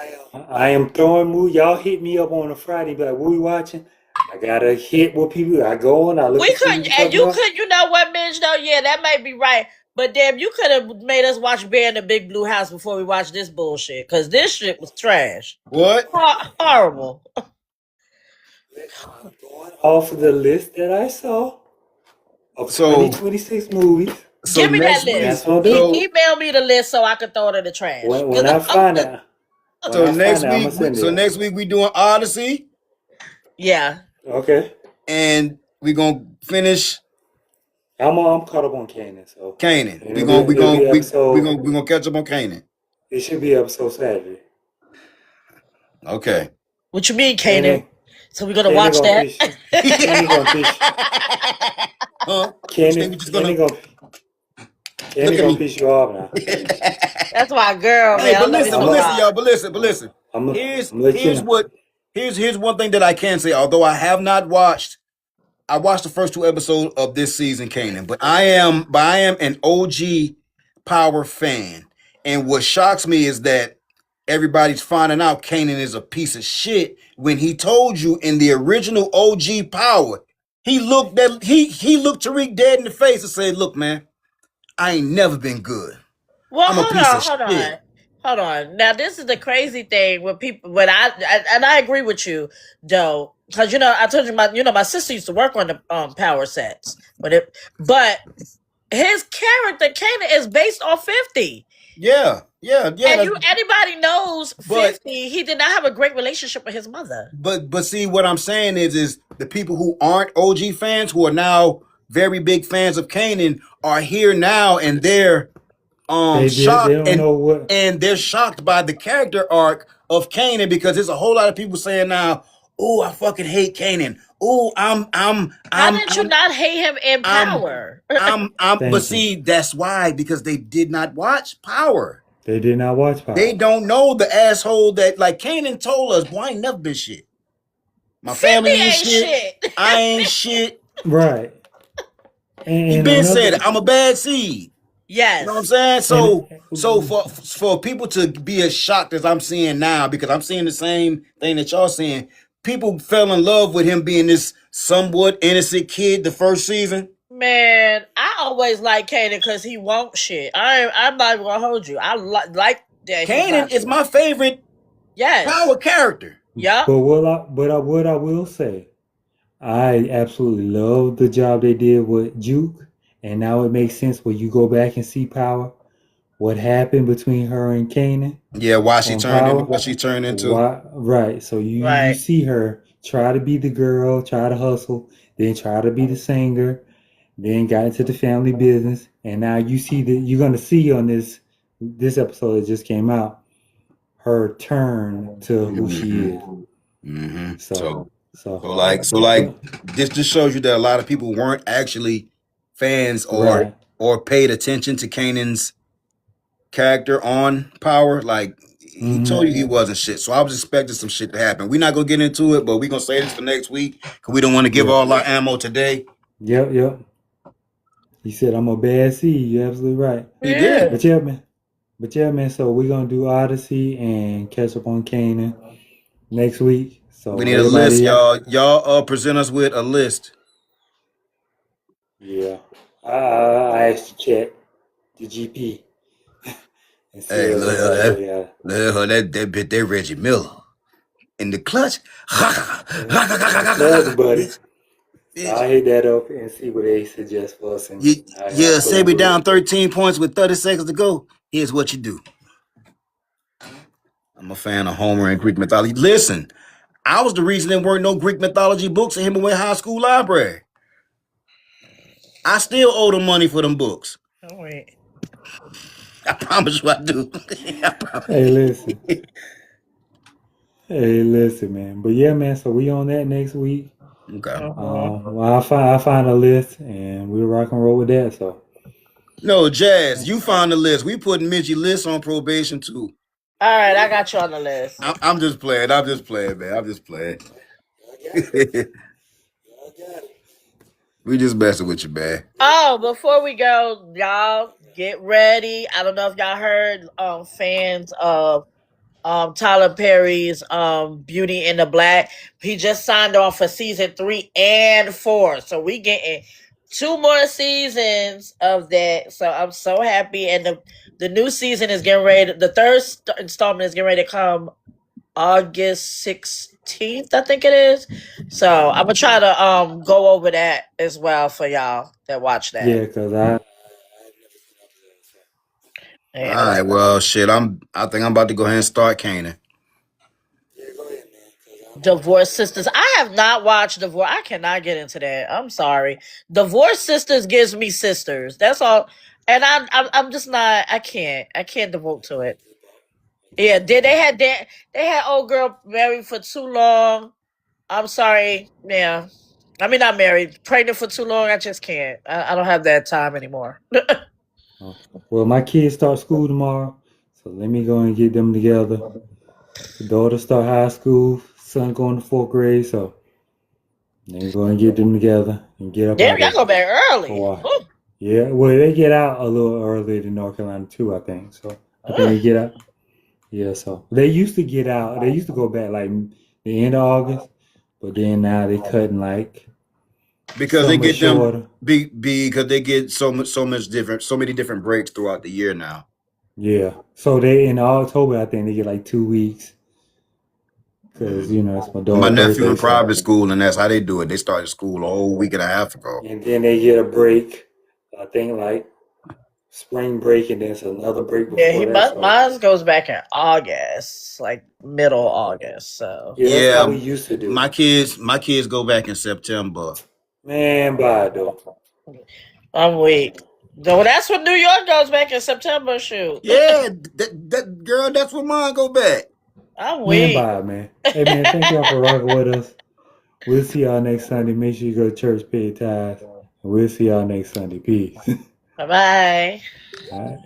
I am throwing movies. Y'all hit me up on a Friday, but what we watching? I gotta hit what people. I go on. I look. We couldn't, and you could. You know what, Midge? Though, yeah, that might be right. But damn, you could have made us watch Bear in the Big Blue House before we watched this bullshit. Because this shit was trash. What? Horrible. Off of the list that I saw of So- 2026 movies. So Give me next that week- list. That's what I'll do. Email me the list so I can throw it in the trash. When I find out. So next week we doing Odyssey, Yeah. Okay. and we gonna finish I'm caught up on Kanan, so Kanan. Yeah, We gonna it'll be catch up on Kanan. it should be episode Saturday. Okay. What you mean, Kanan? So we're gonna watch Kanan that? Kanan gonna fish. Huh? Kanan, We just gonna- Kanan gonna Look at gonna me. piss you off now. That's my girl, Hey, man. but listen, y'all. But listen. I'm gonna Here's let you know. here's one thing that I can say. Although I have not watched, I watched the first 2 episodes of this season, Kanan. But I am an OG Power fan, and what shocks me is that everybody's finding out Kanan is a piece of shit when he told you in the original OG Power, he looked Tariq dead in the face and said, "Look, man, I ain't never been good." Well, I'm a hold piece on, of hold shit. on. Hold on. Now, this is the crazy thing when people, I agree with you, though, because I told you my sister used to work on the power sets, but his character Kanan is based on 50. Yeah. And anybody knows 50. He did not have a great relationship with his mother. But see, what I'm saying is the people who aren't OG fans, who are now very big fans of Kanan, are here now, and they're They shocked don't know what. and they're shocked by the character arc of Kanan because there's a whole lot of people saying now, "Oh, I fucking hate Kanan. Oh, How did you not hate him in I'm- Power? but you. see, that's why, because they did not watch Power. They did not watch Power. They don't know the asshole that, like, Kanan told us, boy, I ain't never been shit. My 50 family ain't ain't shit. I ain't shit. Right. He And been another- said it. I'm a bad seed. Yes. You know what I'm saying? So And- for people to be as shocked as I'm seeing now, because I'm seeing the same thing that y'all seeing, people fell in love with him being this somewhat innocent kid the first season. Man, I always like Kanan because he won't shit. I'm not even gonna hold you. I like that. Kanan is my favorite yes. Power character. Yeah. But what I will say, I absolutely love the job they did with Juke, and now it makes sense when you go back and see Power, what happened between her and Kanan. Yeah, why she On turned into Power? what she turned into. Right. So you Right. see her try to be the girl, try to hustle, then try to be the singer, then got into the family business, and now you see that you're gonna see on this episode that just came out her turn to who she is. Mm-hmm. So This just shows you that a lot of people weren't actually fans right. or paid attention to Kanan's character on Power. Like, he told you he wasn't shit. So I was expecting some shit to happen. We're not gonna get into it, but we're gonna say this for next week because we don't want to give all our ammo today. Yep. He said, I'm a bad seed. You're absolutely right. He did. But yeah, man, so we're gonna do Odyssey and catch up on Kanan next week. So We need a list, y'all. Y'all present us with a list. Yeah. I asked to check the GP. And see Hey, what look everybody at got. that bit there, Reggie Miller. In the clutch. Clutch, buddy. So I'll hit that up and see what they suggest for us. And say we down 13 points with 30 seconds to go. Here's what you do. I'm a fan of Homer and Greek mythology. Listen, I was the reason there weren't no Greek mythology books in Hemingway High School library. I still owe them money for them books. Oh, wait. I promise you I do. Hey, listen, man. But yeah, man. So we on that next week. Okay. Well, I'll find a list and we'll rock and roll with that. So. No, Jazz, you found the list. We putting Mitchie List on probation too. All right, I got you on the list. I'm just playing, man. I'm just playing. We just messing with you, man. Oh, before we go, y'all get ready. I don't know if y'all heard fans of Tyler Perry's Beauty in the Black. He just signed on for season 3 and 4. So we getting 2 more seasons of that. So I'm so happy. And the new season is getting ready. The third installment is getting ready to come August 16th, I think it is. So I'm gonna try to go over that as well for y'all that watch that. Yeah, because I. All right, well, shit. I think I'm about to go ahead and start Kanan. Divorce Sisters. I have not watched Divorce. I cannot get into that. I'm sorry. Divorce Sisters gives me sisters. That's all. And I'm just not. I can't devote to it. Yeah, they had old girl married for too long. I'm sorry. Yeah, I mean not married, pregnant for too long. I just can't. I don't have that time anymore. Well, my kids start school tomorrow, so let me go and get them together. The daughter start high school, son going to 4th grade, so let me go and get them together and get up. Damn, y'all go back early. Yeah, well, they get out a little earlier than North Carolina too, I think. So I think they get out. Yeah, so they used to get out. They used to go back like the end of August, but then now they cutting like because they get shorter. them because they get so many different breaks throughout the year now. Yeah, so they in October I think they get like 2 weeks because it's my daughter. My nephew in private school, and that's how they do it. They started school a whole week and a half ago, and then they get a break. I think like spring break, and then it's another break before that. Mine goes back in August, like middle August. So that's how we used to do. My kids go back in September. Man, bye though. I'm weak. So that's when New York goes back in September. Shoot. Yeah, that girl, that's where mine go back. I'm Man, weak. bye, man. Hey, man, thank y'all for rocking with us. We'll see y'all next Sunday. Make sure you go to church, pay your tithes. And we'll see y'all next Sunday. Peace. Bye bye. All right.